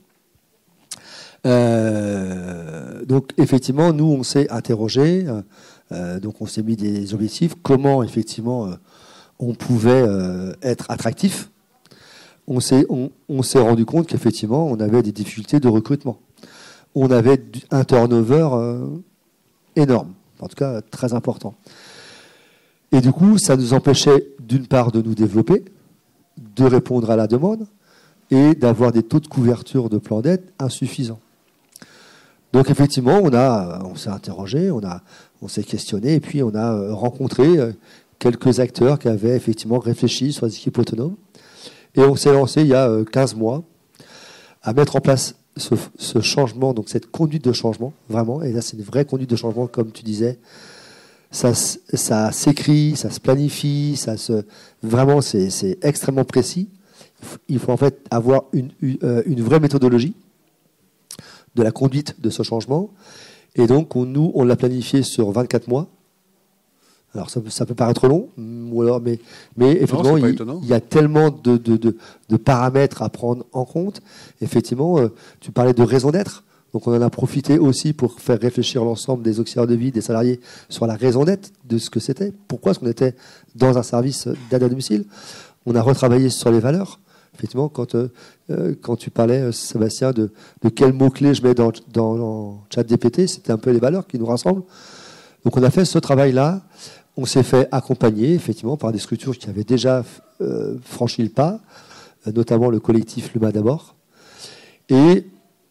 Donc effectivement, nous, on s'est interrogé, donc on s'est mis des objectifs, comment effectivement on pouvait être attractif. On s'est rendu compte qu'effectivement, on avait des difficultés de recrutement. On avait un turnover énorme, en tout cas très important. Et du coup, ça nous empêchait d'une part de nous développer, de répondre à la demande et d'avoir des taux de couverture de plan d'aide insuffisants. Donc effectivement, on s'est interrogé, on s'est questionné et puis on a rencontré quelques acteurs qui avaient effectivement réfléchi sur les équipes autonomes. Et on s'est lancé il y a 15 mois à mettre en place ce changement, donc cette conduite de changement, vraiment. Et là, c'est une vraie conduite de changement, comme tu disais. Ça s'écrit, ça se planifie, vraiment, c'est extrêmement précis. Il faut en fait avoir une vraie méthodologie de la conduite de ce changement. Et donc, nous, on l'a planifié sur 24 mois. Alors, ça peut paraître long, mais effectivement, il y a tellement de paramètres à prendre en compte. Effectivement, tu parlais de raison d'être. Donc on en a profité aussi pour faire réfléchir l'ensemble des auxiliaires de vie, des salariés, sur la raison d'être de ce que c'était. Pourquoi est-ce qu'on était dans un service d'aide à domicile? On a retravaillé sur les valeurs. Effectivement, quand tu parlais, Sébastien, de quels mots-clés je mets dans ChatGPT, c'était un peu les valeurs qui nous rassemblent. Donc on a fait ce travail-là. On s'est fait accompagner, effectivement, par des structures qui avaient déjà franchi le pas, notamment le collectif Le Mas d'abord. Et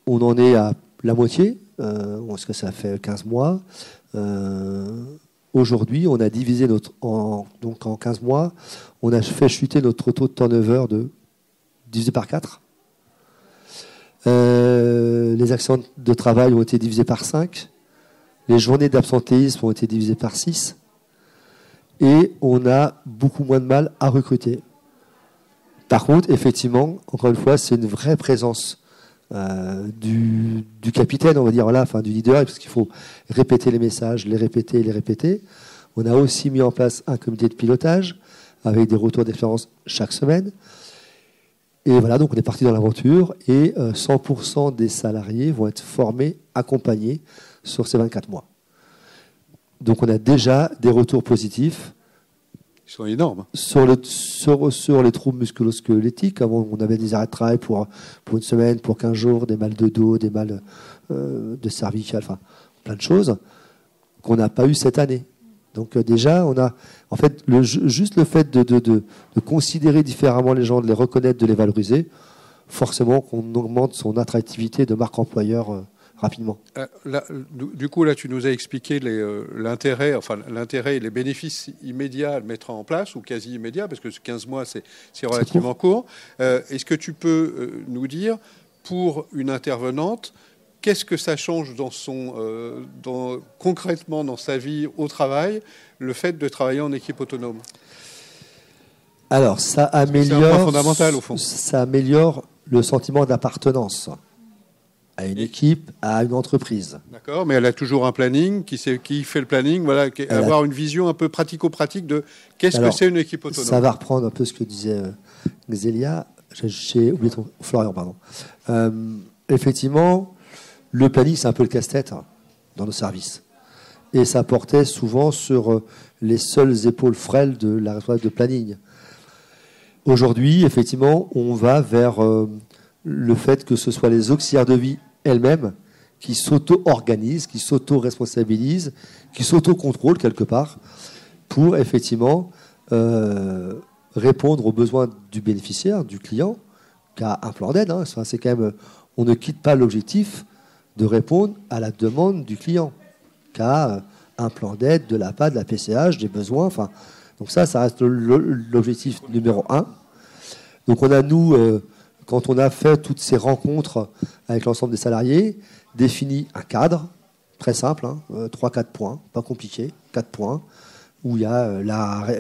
on en est à la moitié, parce que ça fait 15 mois. Aujourd'hui, on a divisé donc en 15 mois, on a fait chuter notre taux de turnover divisé par 4. Les accidents de travail ont été divisés par 5. Les journées d'absentéisme ont été divisées par 6. Et on a beaucoup moins de mal à recruter. Par contre, effectivement, encore une fois, c'est une vraie présence du capitaine, on va dire, voilà, enfin du leader, parce qu'il faut répéter les messages, les répéter, les répéter. On a aussi mis en place un comité de pilotage avec des retours d'expérience chaque semaine. Et voilà, donc on est parti dans l'aventure et 100% des salariés vont être formés, accompagnés sur ces 24 mois. Donc on a déjà des retours positifs. Ils sont énormes. Sur les troubles musculo-squelettiques, avant on avait des arrêts de travail pour une semaine, pour 15 jours, des mal de dos, des mal de cervical, enfin plein de choses qu'on n'a pas eu cette année. Donc déjà, on a en fait juste le fait de considérer différemment les gens, de les reconnaître, de les valoriser, forcément qu'on augmente son attractivité de marque employeur rapidement. Du coup, là, tu nous as expliqué l'intérêt et les bénéfices immédiats à le mettre en place, ou quasi immédiats, parce que 15 mois, c'est relativement court. Est-ce que tu peux nous dire, pour une intervenante, qu'est-ce que ça change concrètement dans sa vie au travail, le fait de travailler en équipe autonome? Alors, ça améliore, c'est un point fondamental, au fond. Ça améliore le sentiment d'appartenance à une équipe, à une entreprise. D'accord, mais elle a toujours un planning, qui fait le planning, voilà, avoir une vision un peu pratico-pratique de qu'est-ce que c'est une équipe autonome. Ça va reprendre un peu ce que disait Xélia, j'ai oublié Florian, pardon. Effectivement, le planning, c'est un peu le casse-tête dans nos services. Et ça portait souvent sur les seules épaules frêles de la responsable de planning. Aujourd'hui, effectivement, on va vers le fait que ce soit les auxiliaires de vie elles-mêmes qui s'auto-organisent, qui s'auto-responsabilisent, qui s'auto-contrôlent quelque part pour effectivement répondre aux besoins du bénéficiaire, du client, qui a un plan d'aide. C'est quand même, on ne quitte pas l'objectif de répondre à la demande du client, qui a un plan d'aide de l'APA, de la PCH, des besoins. Enfin, donc ça reste l'objectif numéro 1. Donc on a, nous, quand on a fait toutes ces rencontres avec l'ensemble des salariés, défini un cadre très simple, 3-4 points, pas compliqué, 4 points, où il y a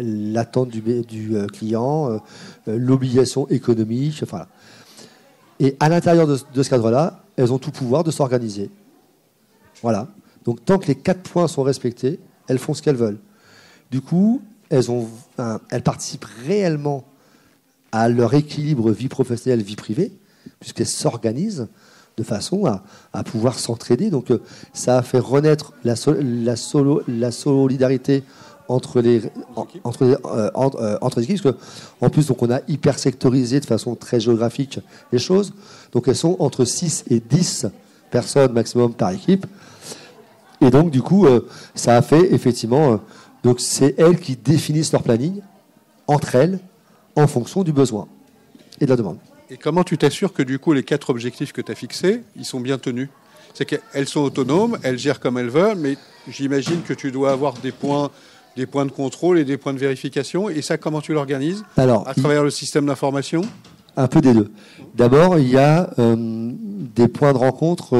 l'attente du client, l'obligation économique, enfin. Et à l'intérieur de ce cadre-là, elles ont tout pouvoir de s'organiser. Voilà. Donc tant que les 4 points sont respectés, elles font ce qu'elles veulent. Du coup, elles participent réellement à leur équilibre vie professionnelle, vie privée, puisqu'elles s'organisent de façon à pouvoir s'entraider. Donc ça a fait renaître la solidarité entre les équipes, parce qu'en plus donc, on a hyper sectorisé de façon très géographique les choses. Donc elles sont entre 6 et 10 personnes maximum par équipe. Et donc du coup, ça a fait effectivement... donc c'est elles qui définissent leur planning entre elles en fonction du besoin et de la demande. Et comment tu t'assures que du coup les 4 objectifs que tu as fixés, ils sont bien tenus? C'est qu'elles sont autonomes, elles gèrent comme elles veulent, mais j'imagine que tu dois avoir des points de contrôle et des points de vérification. Et ça, comment tu l'organises? Alors, à travers le système d'information? Un peu des deux. D'abord, il y a des points de rencontre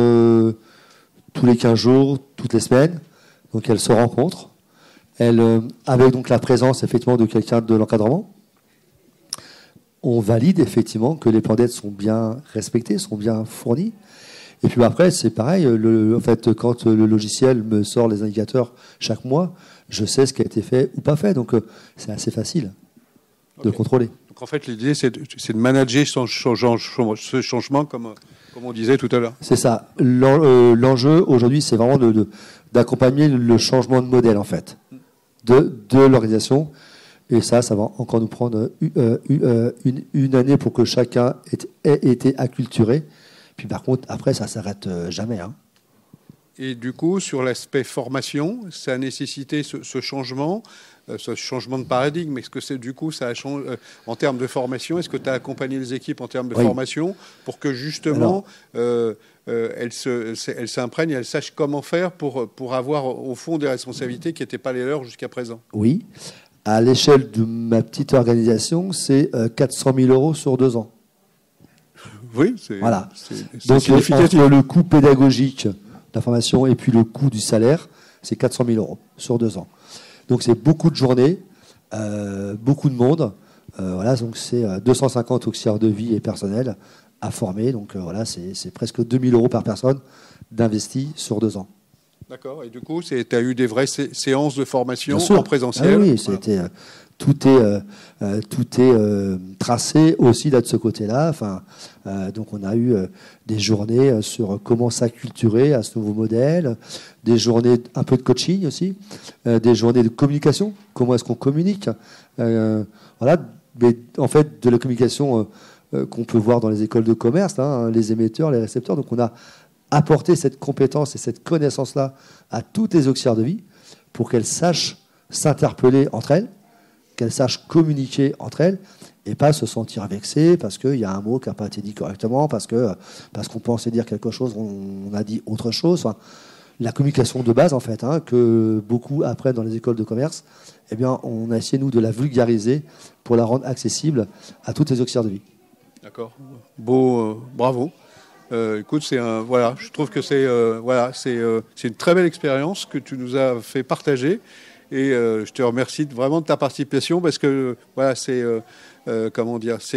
tous les 15 jours, toutes les semaines. Donc elles se rencontrent. Avec donc la présence effectivement de quelqu'un de l'encadrement. On valide effectivement que les plans d'aide sont bien respectés, sont bien fournis. Et puis après, c'est pareil. En fait, quand le logiciel me sort les indicateurs chaque mois, je sais ce qui a été fait ou pas fait. Donc, c'est assez facile de contrôler. Donc, en fait, l'idée, c'est de manager ce changement comme Comme on disait tout à l'heure. C'est ça. L'enjeu aujourd'hui, c'est vraiment d'accompagner le changement de modèle, en fait, de l'organisation. Et ça va encore nous prendre une année pour que chacun ait été acculturé. Puis par contre, après, ça ne s'arrête jamais. Hein. Et du coup, sur l'aspect formation, ça a nécessité ce changement de paradigme. Est-ce que c'est du coup, ça a changé en termes de formation? Est-ce que tu as accompagné les équipes en termes de formation pour que justement elles s'imprègnent et elles sachent comment faire pour avoir au fond des responsabilités qui n'étaient pas les leurs jusqu'à présent? Oui. À l'échelle de ma petite organisation, c'est 400 000 € sur 2 ans. Oui, c'est voilà. Donc significatif. Entre le coût pédagogique de la formation et puis le coût du salaire, c'est 400 000 € sur 2 ans. Donc c'est beaucoup de journées, beaucoup de monde. Voilà, donc c'est 250 auxiliaires de vie et personnel à former. Donc voilà, c'est presque 2 000 € par personne d'investi sur 2 ans. D'accord. Et du coup, tu as eu des vraies séances de formation en présentiel? Ah oui, c'était tout est tracé aussi là de ce côté-là. Enfin, donc on a eu des journées sur comment s'acculturer à ce nouveau modèle, des journées un peu de coaching aussi, des journées de communication. Comment est-ce qu'on communique? Voilà, mais en fait de la communication qu'on peut voir dans les écoles de commerce, hein, les émetteurs, les récepteurs. Donc on a apporté cette compétence et cette connaissance-là à toutes les auxiliaires de vie pour qu'elles sachent s'interpeller entre elles, qu'elles sachent communiquer entre elles et pas se sentir vexées parce qu'il y a un mot qui n'a pas été dit correctement, parce qu'on pensait dire quelque chose, on a dit autre chose. Enfin, la communication de base, en fait, hein, que beaucoup apprennent dans les écoles de commerce, eh bien, on a essayé, nous, de la vulgariser pour la rendre accessible à toutes les auxiliaires de vie. D'accord. Beau, bravo. Écoute, je trouve que c'est une très belle expérience que tu nous as fait partager et je te remercie vraiment de ta participation parce que voilà, c'est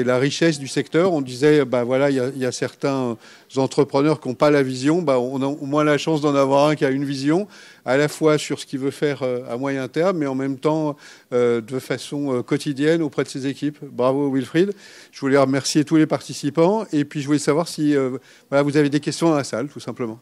la richesse du secteur. On disait, il y a certains entrepreneurs qui n'ont pas la vision. On a au moins la chance d'en avoir un qui a une vision, à la fois sur ce qu'il veut faire à moyen terme, mais en même temps de façon quotidienne auprès de ses équipes. Bravo Wilfried. Je voulais remercier tous les participants et puis je voulais savoir si vous avez des questions dans la salle, tout simplement.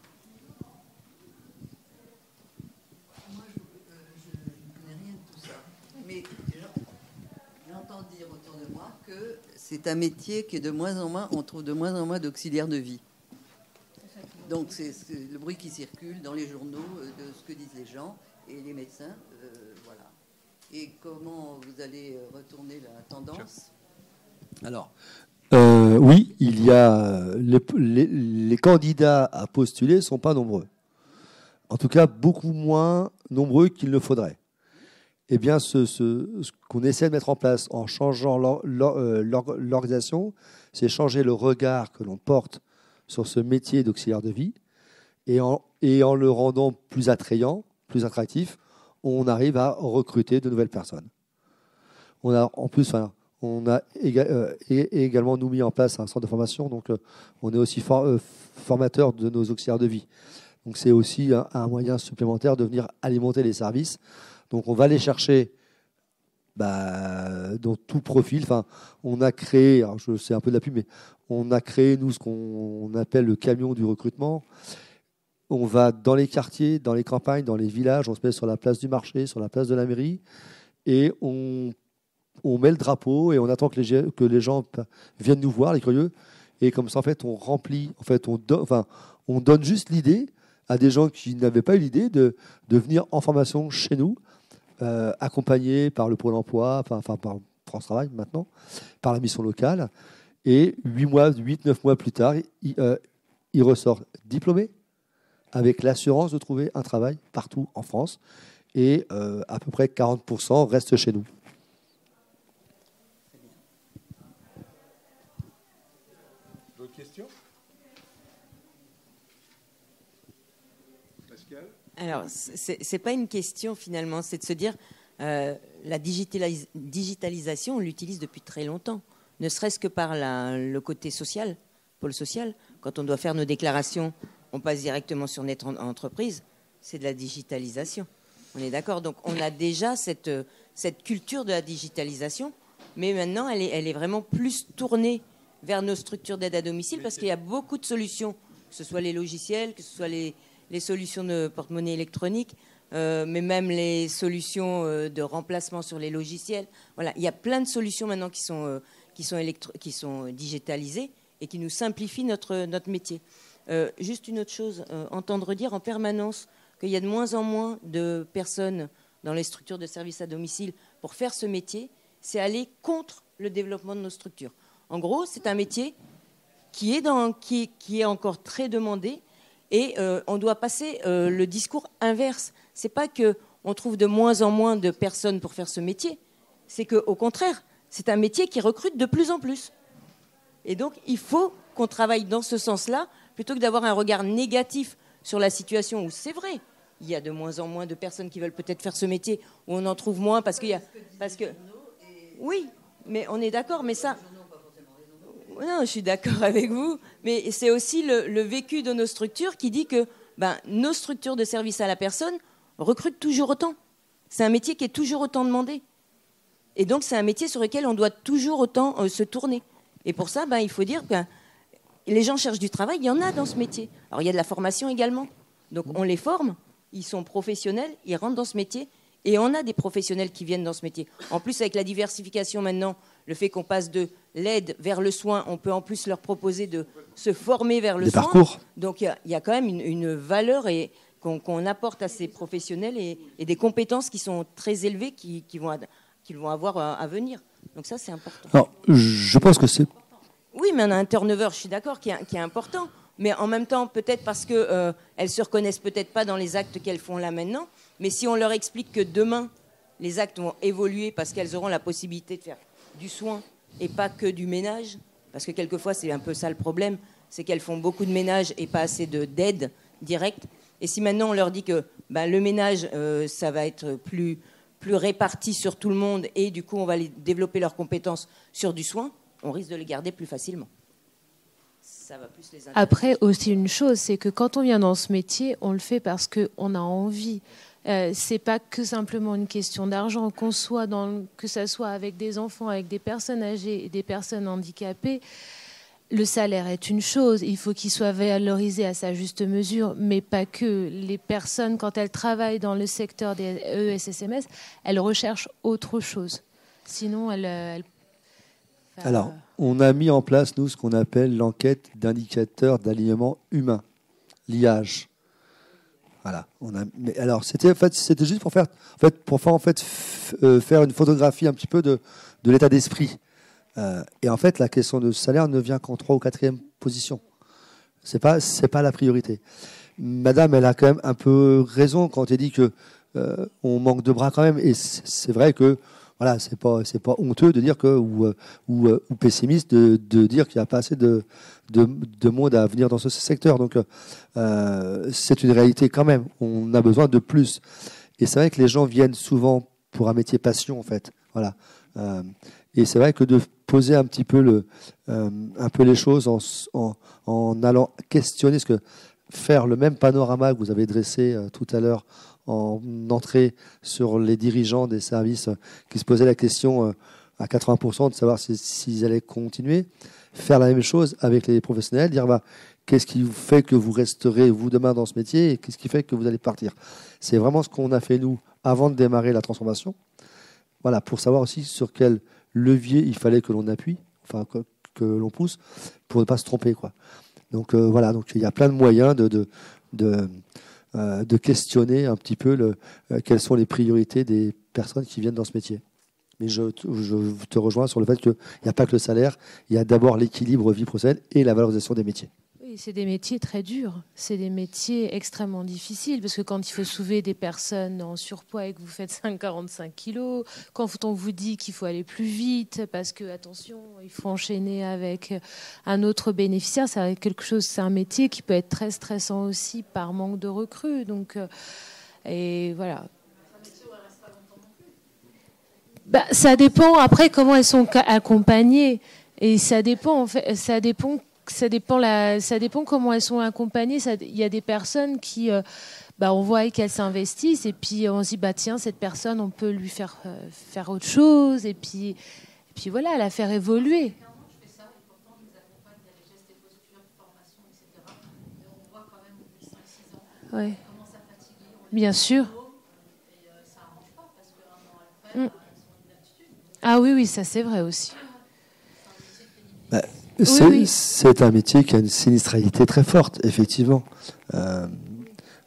C'est un métier qui est de moins en moins, on trouve de moins en moins d'auxiliaires de vie. Donc c'est le bruit qui circule dans les journaux de ce que disent les gens et les médecins. Voilà. Et comment vous allez retourner la tendance? Alors, oui, il y a les candidats à postuler ne sont pas nombreux. En tout cas, beaucoup moins nombreux qu'il ne faudrait. Eh bien, ce qu'on essaie de mettre en place en changeant l'organisation, c'est changer le regard que l'on porte sur ce métier d'auxiliaire de vie et en le rendant plus attrayant, plus attractif, on arrive à recruter de nouvelles personnes. On a également nous mis en place un centre de formation, donc on est aussi formateur de nos auxiliaires de vie. Donc c'est aussi un moyen supplémentaire de venir alimenter les services. Donc on va les chercher dans tout profil. Enfin, on a créé, alors c'est un peu de la pub, mais on a créé, nous, ce qu'on appelle le camion du recrutement. On va dans les quartiers, dans les campagnes, dans les villages, on se met sur la place du marché, sur la place de la mairie, et on met le drapeau et on attend que les gens viennent nous voir, les curieux. Et comme ça, en fait, on remplit, en fait, on donne juste l'idée à des gens qui n'avaient pas eu l'idée de venir en formation chez nous, accompagnés par le Pôle emploi, par France Travail maintenant, par la mission locale. Et 8-9 mois plus tard, il ressort diplômé, avec l'assurance de trouver un travail partout en France. Et à peu près 40% restent chez nous. D'autres questions ? Alors, c'est pas une question finalement, c'est de se dire la digitalisation, on l'utilise depuis très longtemps, ne serait-ce que par le côté social, pôle social. Quand on doit faire nos déclarations, on passe directement sur notre entreprise, c'est de la digitalisation. On est d'accord. Donc, on a déjà cette culture de la digitalisation, mais maintenant, elle est vraiment plus tournée vers nos structures d'aide à domicile parce qu'il y a beaucoup de solutions, que ce soit les logiciels, que ce soit les solutions de porte-monnaie électronique, mais même les solutions de remplacement sur les logiciels. Voilà, il y a plein de solutions maintenant qui sont digitalisées et qui nous simplifient notre métier. Juste une autre chose, entendre dire en permanence qu'il y a de moins en moins de personnes dans les structures de services à domicile pour faire ce métier, c'est aller contre le développement de nos structures. En gros, c'est un métier qui est encore très demandé et on doit passer le discours inverse. C'est pas qu'on trouve de moins en moins de personnes pour faire ce métier, c'est qu'au contraire, c'est un métier qui recrute de plus en plus. Et donc, il faut qu'on travaille dans ce sens-là, plutôt que d'avoir un regard négatif sur la situation où c'est vrai, il y a de moins en moins de personnes qui veulent peut-être faire ce métier, où on en trouve moins parce qu'il y a... Oui, mais on est d'accord, mais ça... Non, je suis d'accord avec vous, mais c'est aussi le vécu de nos structures qui dit que nos structures de service à la personne recrutent toujours autant. C'est un métier qui est toujours autant demandé. Et donc, c'est un métier sur lequel on doit toujours autant se tourner. Et pour ça, il faut dire que les gens cherchent du travail, il y en a dans ce métier. Alors, il y a de la formation également. Donc, on les forme, ils sont professionnels, ils rentrent dans ce métier, et on a des professionnels qui viennent dans ce métier. En plus, avec la diversification maintenant, le fait qu'on passe de l'aide vers le soin, on peut en plus leur proposer de se former vers le soin. Des parcours. Donc, il y a quand même une valeur qu'on apporte à ces professionnels et des compétences qui sont très élevées qu'ils vont avoir à venir. Donc ça, c'est important. Alors, je pense que c'est... Oui, mais on a un turnover, je suis d'accord, qui est important. Mais en même temps, peut-être parce qu'elles ne se reconnaissent peut-être pas dans les actes qu'elles font là maintenant. Mais si on leur explique que demain, les actes vont évoluer parce qu'elles auront la possibilité de faire du soin et pas que du ménage, parce que quelquefois, c'est un peu ça le problème, c'est qu'elles font beaucoup de ménage et pas assez d'aide directe. Et si maintenant on leur dit que le ménage, ça va être plus réparti sur tout le monde et du coup, on va développer leurs compétences sur du soin, on risque de les garder plus facilement. Ça va plus les intéresser. Après, aussi une chose, c'est que quand on vient dans ce métier, on le fait parce qu'on a envie. C'est pas que simplement une question d'argent, que ça soit avec des enfants, avec des personnes âgées et des personnes handicapées. Le salaire est une chose, il faut qu'il soit valorisé à sa juste mesure, mais pas que. Les personnes, quand elles travaillent dans le secteur des ESSMS, elles recherchent autre chose. Sinon, Alors, on a mis en place, nous, ce qu'on appelle l'enquête d'indicateurs d'alignement humain, l'IAGE. Voilà. Mais alors, c'était juste pour faire une photographie un petit peu de l'état d'esprit. Et en fait, la question de salaire ne vient qu'en 3e ou 4e position. C'est pas la priorité. Madame, elle a quand même un peu raison quand elle dit que on manque de bras quand même. Et c'est vrai que voilà, c'est pas honteux de dire ou pessimiste de dire qu'il n'y a pas assez de monde à venir dans ce secteur. Donc c'est une réalité quand même. On a besoin de plus. Et c'est vrai que les gens viennent souvent pour un métier passion en fait. Voilà. Et c'est vrai que de poser un petit peu les choses en allant questionner, parce que faire le même panorama que vous avez dressé tout à l'heure en entrée sur les dirigeants des services qui se posaient la question à 80% de savoir s'ils allaient continuer, faire la même chose avec les professionnels, dire qu'est-ce qui fait que vous resterez vous demain dans ce métier et qu'est-ce qui fait que vous allez partir. C'est vraiment ce qu'on a fait nous avant de démarrer la transformation. Voilà, pour savoir aussi sur quel levier il fallait que l'on appuie, enfin que l'on pousse, pour ne pas se tromper, quoi. Donc voilà, donc il y a plein de moyens de questionner un petit peu quelles sont les priorités des personnes qui viennent dans ce métier. Mais je te rejoins sur le fait qu'il n'y a pas que le salaire, il y a d'abord l'équilibre vie professionnelle et la valorisation des métiers. Oui, c'est des métiers très durs, c'est des métiers extrêmement difficiles, parce que quand il faut soulever des personnes en surpoids et que vous faites 45 kilos, quand on vous dit qu'il faut aller plus vite, parce que, attention, il faut enchaîner avec un autre bénéficiaire, c'est un métier qui peut être très stressant aussi par manque de recrues. Donc, et voilà. Ça dépend après comment elles sont accompagnées, et ça dépend en fait, ça dépend comment elles sont accompagnées. Il y a des personnes qui, on voit qu'elles s'investissent et puis on se dit tiens, cette personne, on peut lui faire autre chose et puis voilà, la faire évoluer. Ouais. Bien sûr. Ah oui, ça c'est vrai aussi. C'est un métier qui a une sinistralité très forte, effectivement.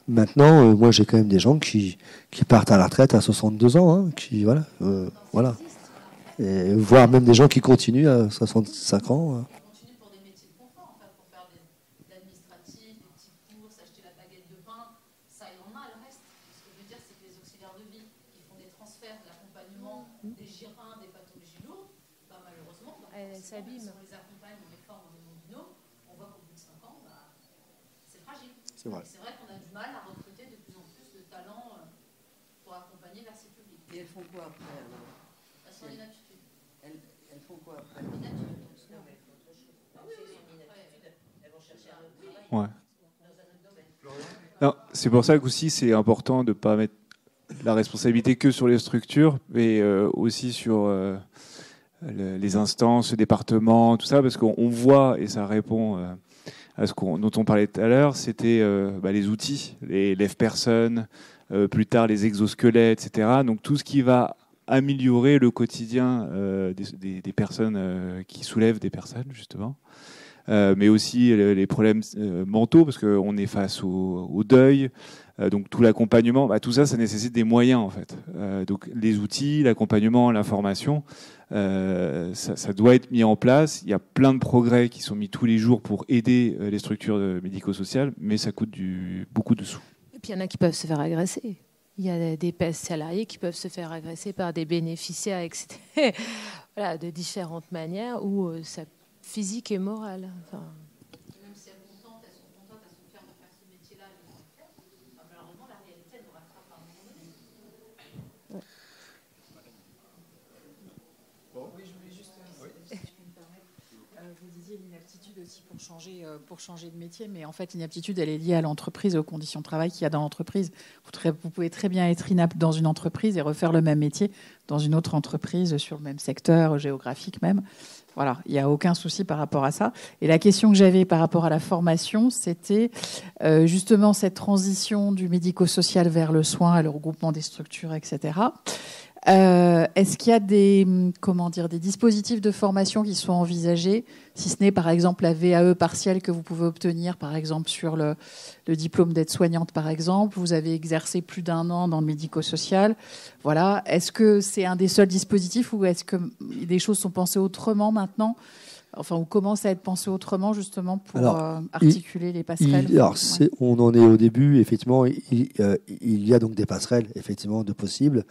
Maintenant, moi j'ai quand même des gens qui partent à la retraite à 62 ans, hein, voilà. Et voire même des gens qui continuent à 65 ans. Hein. C'est vrai qu'on a du mal à recruter de plus en plus de talents pour accompagner vers ces publics. Et elles font quoi après alors? Elles sont inaptitudes. Elles font quoi après? Elles vont chercher un autre travail. Ouais. Non, c'est pour ça qu'aussi c'est important de ne pas mettre la responsabilité que sur les structures, mais aussi sur les instances, le département, tout ça, parce qu'on voit, et ça répond à dont on parlait tout à l'heure, c'était les outils, les lève-personnes, plus tard les exosquelettes, etc. Donc tout ce qui va améliorer le quotidien des personnes qui soulèvent des personnes, justement. Mais aussi les problèmes mentaux, parce qu'on est face au deuil, donc tout l'accompagnement, tout ça, ça nécessite des moyens, en fait. Donc les outils, l'accompagnement, l'information, ça doit être mis en place. Il y a plein de progrès qui sont mis tous les jours pour aider les structures médico-sociales, mais ça coûte beaucoup de sous. Et puis il y en a qui peuvent se faire agresser. Il y a des salariés qui peuvent se faire agresser par des bénéficiaires, etc. Voilà, de différentes manières, où ça physique et morale. Enfin... Même si elles sont contentes, elles sont fières de faire ce métier-là, malheureusement, la réalité, elle nous rattrape à un moment donné. Oui, je voulais juste, si je peux me permettre, vous disiez l'inaptitude aussi pour changer de métier, mais en fait, l'inaptitude, elle est liée à l'entreprise, aux conditions de travail qu'il y a dans l'entreprise. Vous pouvez très bien être inapte dans une entreprise et refaire le même métier dans une autre entreprise, sur le même secteur, géographique même. Voilà, il n'y a aucun souci par rapport à ça. Et la question que j'avais par rapport à la formation, c'était justement cette transition du médico-social vers le soin et le regroupement des structures, etc. Est-ce qu'il y a des dispositifs de formation qui sont envisagés, si ce n'est par exemple la VAE partielle que vous pouvez obtenir, par exemple sur le diplôme d'aide-soignante, par exemple. Vous avez exercé plus d'1 an dans le médico-social. Voilà. Est-ce que c'est un des seuls dispositifs ou est-ce que des choses sont pensées autrement maintenant, enfin, ou commencent à être pensées autrement justement pour articuler les passerelles? On en est au début. Effectivement, il y a donc des passerelles effectivement de possibles.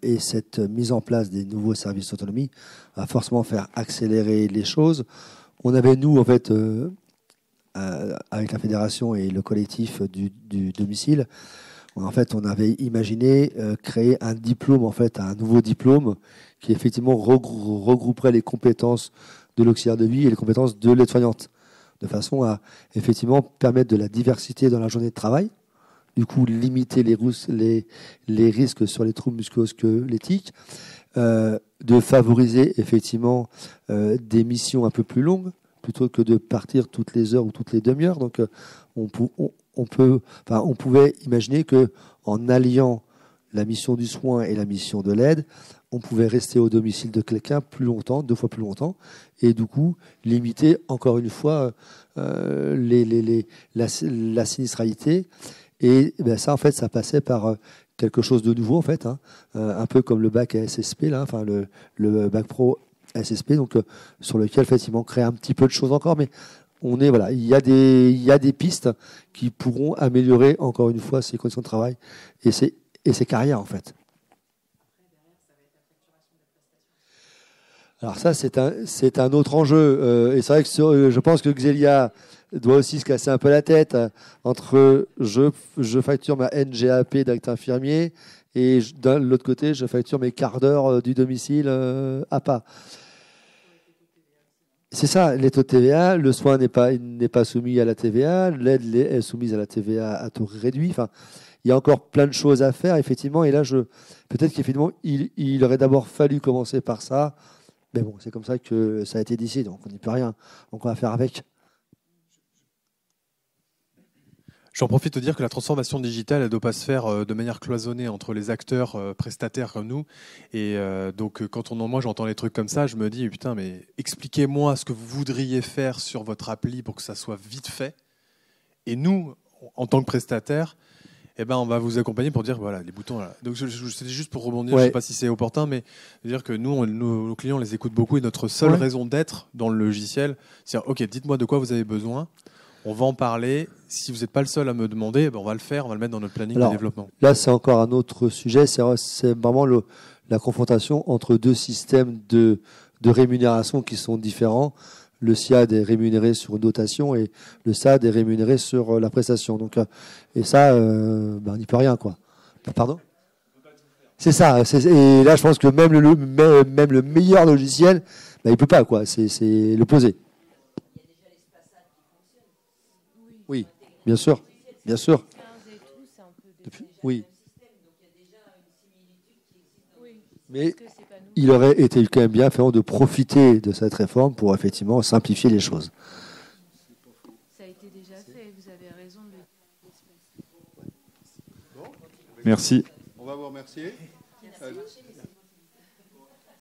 Et cette mise en place des nouveaux services d'autonomie va forcément faire accélérer les choses. On avait, nous, en fait, avec la fédération et le collectif du domicile, en fait, on avait imaginé créer un diplôme, en fait, un nouveau diplôme qui effectivement regrouperait les compétences de l'auxiliaire de vie et les compétences de l'aide-soignante, de façon à effectivement permettre de la diversité dans la journée de travail. Du coup, limiter les risques sur les troubles musculo-squelettiques, de favoriser effectivement des missions un peu plus longues, plutôt que de partir toutes les heures ou toutes les demi-heures. Donc, on pouvait imaginer que en alliant la mission du soin et la mission de l'aide, on pouvait rester au domicile de quelqu'un plus longtemps, 2 fois plus longtemps, et du coup limiter encore une fois la sinistralité. Et ça, en fait, ça passait par quelque chose de nouveau, en fait, hein, un peu comme le bac à SSP, là, enfin le bac pro SSP, donc sur lequel, effectivement, créer un petit peu de choses encore, mais il y a des pistes qui pourront améliorer encore une fois ces conditions de travail et ces carrières, en fait. Alors ça, c'est un autre enjeu, et c'est vrai que je pense que Xelia doit aussi se casser un peu la tête entre je facture ma NGAP d'acte infirmier et de l'autre côté, je facture mes quarts d'heure du domicile à pas. C'est ça, les taux de TVA, le soin n'est pas soumis à la TVA, l'aide est soumise à la TVA à taux réduit. Enfin, il y a encore plein de choses à faire, effectivement, et là, peut-être qu'effectivement, il aurait d'abord fallu commencer par ça, mais bon, c'est comme ça que ça a été décidé, donc on n'y peut rien, donc on va faire avec. J'en profite de dire que la transformation digitale, elle ne doit pas se faire de manière cloisonnée entre les acteurs prestataires comme nous. Et donc, moi j'entends les trucs comme ça, je me dis, putain, mais expliquez-moi ce que vous voudriez faire sur votre appli pour que ça soit vite fait. Et nous, en tant que prestataire, eh ben, on va vous accompagner pour dire, voilà, les boutons, là. Donc, c'était juste pour rebondir, je ne sais pas si c'est opportun, mais dire que nous, nos clients les écoutent beaucoup et notre seule raison d'être dans le logiciel, c'est, OK, dites-moi de quoi vous avez besoin. On va en parler. Si vous n'êtes pas le seul à me demander, ben on va le faire, on va le mettre dans notre planning de développement. Là, c'est encore un autre sujet. C'est vraiment la confrontation entre deux systèmes de rémunération qui sont différents. Le SIAD est rémunéré sur une dotation et le SAD est rémunéré sur la prestation. Donc, et ça, on n'y peut rien, quoi. Pardon ? C'est ça. Et là, je pense que même le meilleur logiciel, il ne peut pas, quoi. C'est l'opposé. Oui, bien sûr, bien sûr. Oui. Mais il aurait été quand même bien fait de profiter de cette réforme pour effectivement simplifier les choses. Ça a été déjà fait, vous avez raison de Merci. On va vous remercier. Merci.